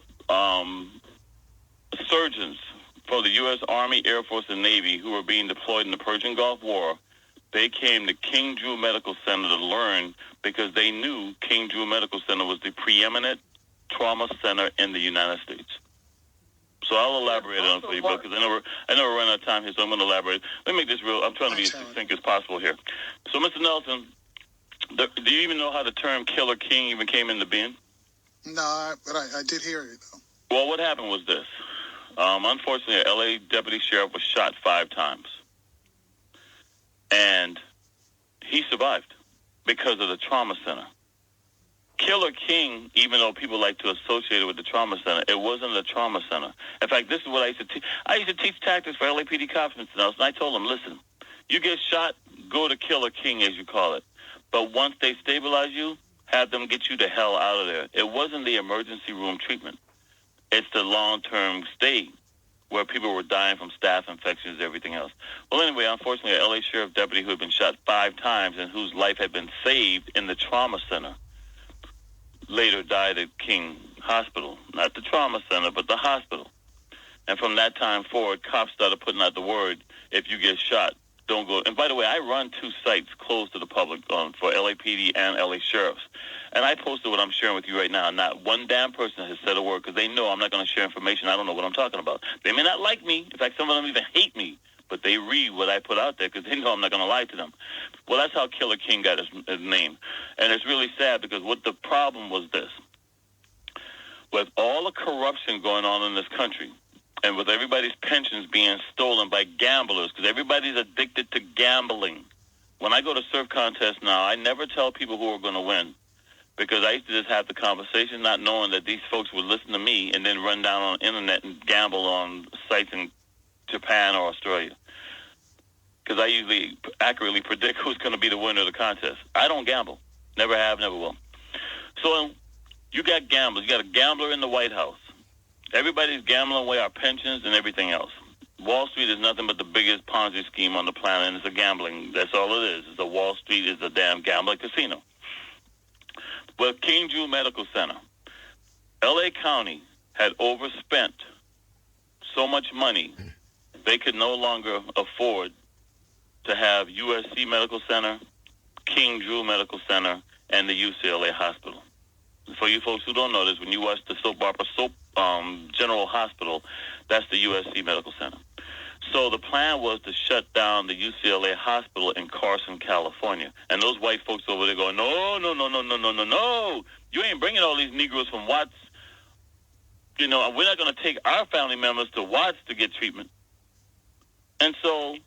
surgeons for the U.S. Army, Air Force, and Navy who were being deployed in the Persian Gulf War, they came to King Drew Medical Center to learn, because they knew King Drew Medical Center was the preeminent trauma center in the United States. So I'll elaborate on it for you, because I never run out of time here, so I'm going to elaborate. Let me make this real. I'm trying to be as succinct as possible here. So, Mr. Nelson, do you even know how the term Killer King even came into being? No, but I did hear it, though. Well, what happened was this. Unfortunately, an L.A. deputy sheriff was shot 5 times. And he survived because of the trauma center. Killer King, even though people like to associate it with the trauma center, it wasn't a trauma center. In fact, this is what I used to teach. I used to teach tactics for LAPD cops, Mr. Nelson. I told them, listen, you get shot, go to Killer King, as you call it. But once they stabilize you, have them get you the hell out of there. It wasn't the emergency room treatment. It's the long-term stay where people were dying from staph infections and everything else. Well, anyway, unfortunately, an L.A. sheriff deputy who had been shot 5 times and whose life had been saved in the trauma center later died at King Hospital. Not the trauma center, but the hospital. And from that time forward, cops started putting out the word, if you get shot, don't go. And by the way, I run 2 sites closed to the public for LAPD and LA sheriffs. And I posted what I'm sharing with you right now. Not one damn person has said a word, because they know I'm not going to share information I don't know what I'm talking about. They may not like me. In fact, some of them even hate me. But they read what I put out there because they know I'm not going to lie to them. Well, that's how Killer King got his name. And it's really sad, because what the problem was this. With all the corruption going on in this country, and with everybody's pensions being stolen by gamblers, because everybody's addicted to gambling. When I go to surf contests now, I never tell people who are going to win, because I used to just have the conversation not knowing that these folks would listen to me and then run down on the internet and gamble on sites in Japan or Australia. Because I usually accurately predict who's going to be the winner of the contest. I don't gamble. Never have, never will. So you got gamblers. You got a gambler in the White House. Everybody's gambling away our pensions and everything else. Wall Street is nothing but the biggest Ponzi scheme on the planet, and it's a gambling. That's all it is. It's a Wall Street is a damn gambling casino. Well, King Drew Medical Center, L.A. County had overspent so much money they could no longer afford to have USC Medical Center, King Drew Medical Center, and the UCLA Hospital. For you folks who don't know this, when you watch the soap opera General Hospital, that's the USC Medical Center. So the plan was to shut down the UCLA Hospital in Carson, California. And those white folks over there going, no. You ain't bringing all these Negroes from Watts. You know, we're not going to take our family members to Watts to get treatment. And so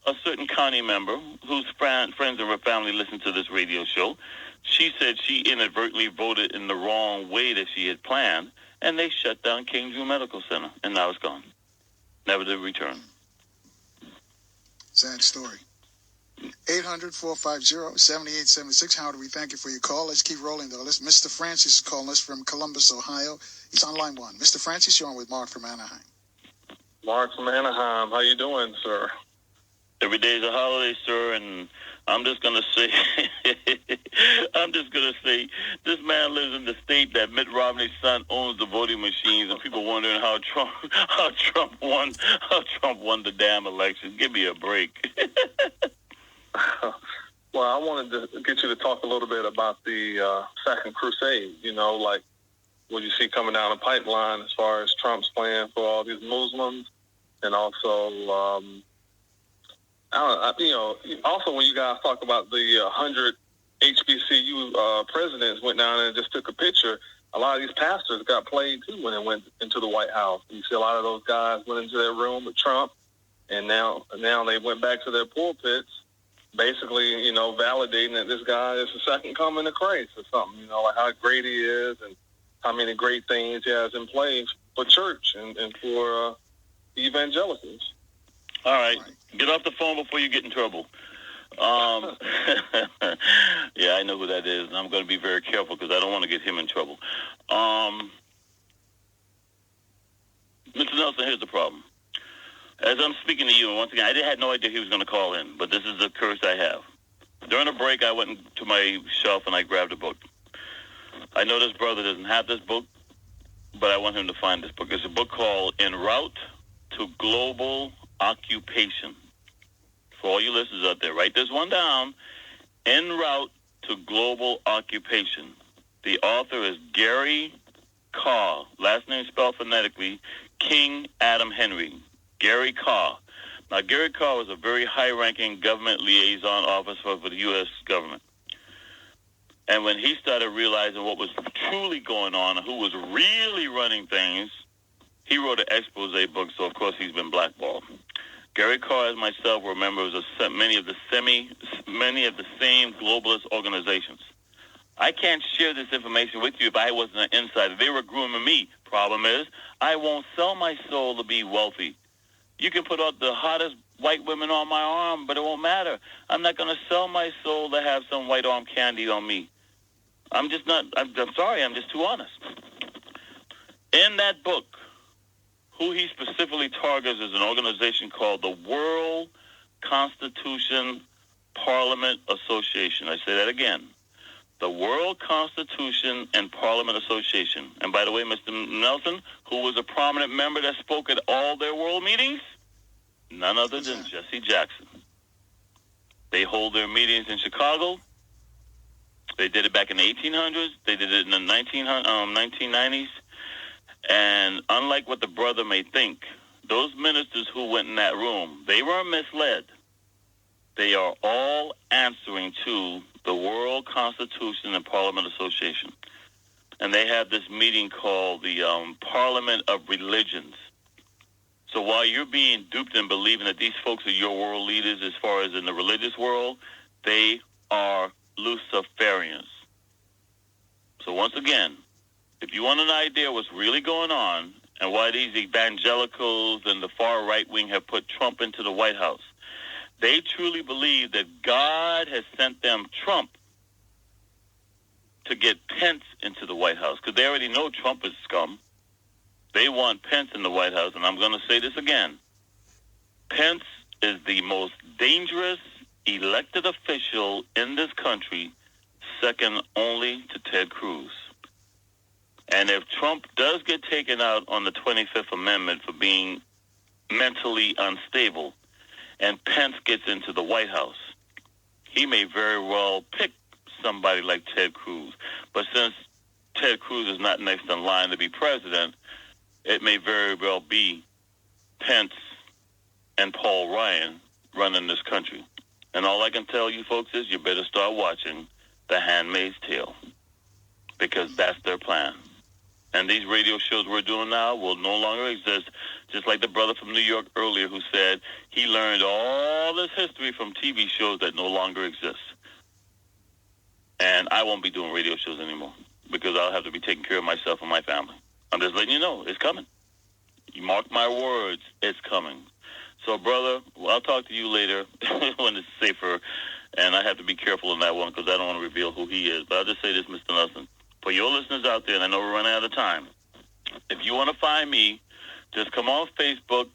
a certain county member whose friends and her family listen to this radio show. She said she inadvertently voted in the wrong way that she had planned, and they shut down King Drew Medical Center, and now it's gone. Never did return. Sad story. 800-450-7876. Howard, we thank you for your call. Let's keep rolling, though. Mr. Francis is calling us from Columbus, Ohio. He's on line 1. Mr. Francis, you're on with Mark from Anaheim. Mark from Anaheim. How you doing, sir? Every day is a holiday, sir, and I'm just going to say, this man lives in the state that Mitt Romney's son owns the voting machines, and people wondering how Trump won the damn election. Give me a break. Well, I wanted to get you to talk a little bit about the Second Crusade. You know, like what you see coming down the pipeline as far as Trump's plan for all these Muslims, and also, also when you guys talk about the 100 HBCU presidents went down and just took a picture. A lot of these pastors got played too when they went into the White House. You see a lot of those guys went into their room with Trump, and now they went back to their pulpits, basically, validating that this guy is the second coming of Christ or something. Like how great he is and how many great things he has in place for church and for evangelicals. All right. Get off the phone before you get in trouble. Yeah, I know who that is, and I'm going to be very careful because I don't want to get him in trouble. Mr. Nelson, here's the problem. As I'm speaking to you, and once again, I had no idea he was going to call in, but this is the curse I have. During a break, I went to my shelf and I grabbed a book. I know this brother doesn't have this book, but I want him to find this book. It's a book called En Route to Global Occupation. For all you listeners out there, write this one down. En Route to Global Occupation. The author is Gary Carr. Last name spelled phonetically, King Adam Henry. Gary Carr. Now, Gary Carr was a very high-ranking government liaison officer for the U.S. government. And when he started realizing what was truly going on and who was really running things, he wrote an expose book, so of course he's been blackballed. Gary Carr and myself were members of many of the same globalist organizations. I can't share this information with you if I wasn't an insider. They were grooming me. Problem is, I won't sell my soul to be wealthy. You can put out the hottest white women on my arm, but it won't matter. I'm not going to sell my soul to have some white arm candy on me. I'm just not, I'm sorry, I'm just too honest. In that book, who he specifically targets is an organization called the World Constitution Parliament Association. I say that again. The World Constitution and Parliament Association. And by the way, Mr. Nelson, who was a prominent member that spoke at all their world meetings? None other than Jesse Jackson. They hold their meetings in Chicago. They did it back in the 1800s. They did it in the 1990s. And unlike what the brother may think, those ministers who went in that room, they weren't misled. They are all answering to the World Constitution and Parliament Association. And they have this meeting called the Parliament of Religions. So while you're being duped and believing that these folks are your world leaders as far as in the religious world, they are Luciferians. So once again, if you want an idea what's really going on and why these evangelicals and the far right wing have put Trump into the White House, they truly believe that God has sent them Trump to get Pence into the White House because they already know Trump is scum. They want Pence in the White House, and I'm going to say this again. Pence is the most dangerous elected official in this country, second only to Ted Cruz. And if Trump does get taken out on the 25th Amendment for being mentally unstable, and Pence gets into the White House, he may very well pick somebody like Ted Cruz. But since Ted Cruz is not next in line to be president, it may very well be Pence and Paul Ryan running this country. And all I can tell you folks is you better start watching The Handmaid's Tale, because that's their plan. And these radio shows we're doing now will no longer exist, just like the brother from New York earlier who said he learned all this history from TV shows that no longer exist. And I won't be doing radio shows anymore because I'll have to be taking care of myself and my family. I'm just letting you know, it's coming. You mark my words, it's coming. So, brother, I'll talk to you later when it's safer, and I have to be careful on that one because I don't want to reveal who he is. But I'll just say this, Mr. Nelson. For your listeners out there, and I know we're running out of time, if you want to find me, just come on Facebook,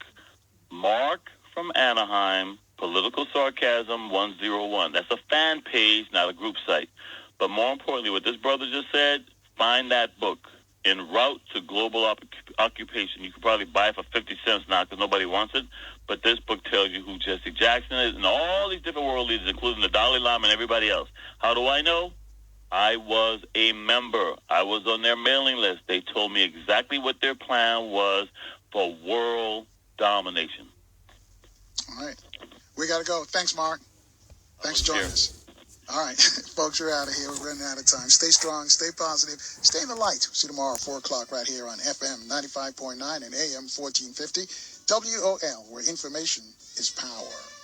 Mark from Anaheim, Political Sarcasm 101. That's a fan page, not a group site. But more importantly, what this brother just said, find that book, En Route to Global Occupation. You can probably buy it for 50 cents now because nobody wants it. But this book tells you who Jesse Jackson is and all these different world leaders, including the Dalai Lama and everybody else. How do I know? I was a member. I was on their mailing list. They told me exactly what their plan was for world domination. All right. We got to go. Thanks, Mark. Thanks for joining us. All right. Folks, we're out of here. We're running out of time. Stay strong. Stay positive. Stay in the light. See you tomorrow at 4 o'clock right here on FM 95.9 and AM 1450. WOL, where information is power.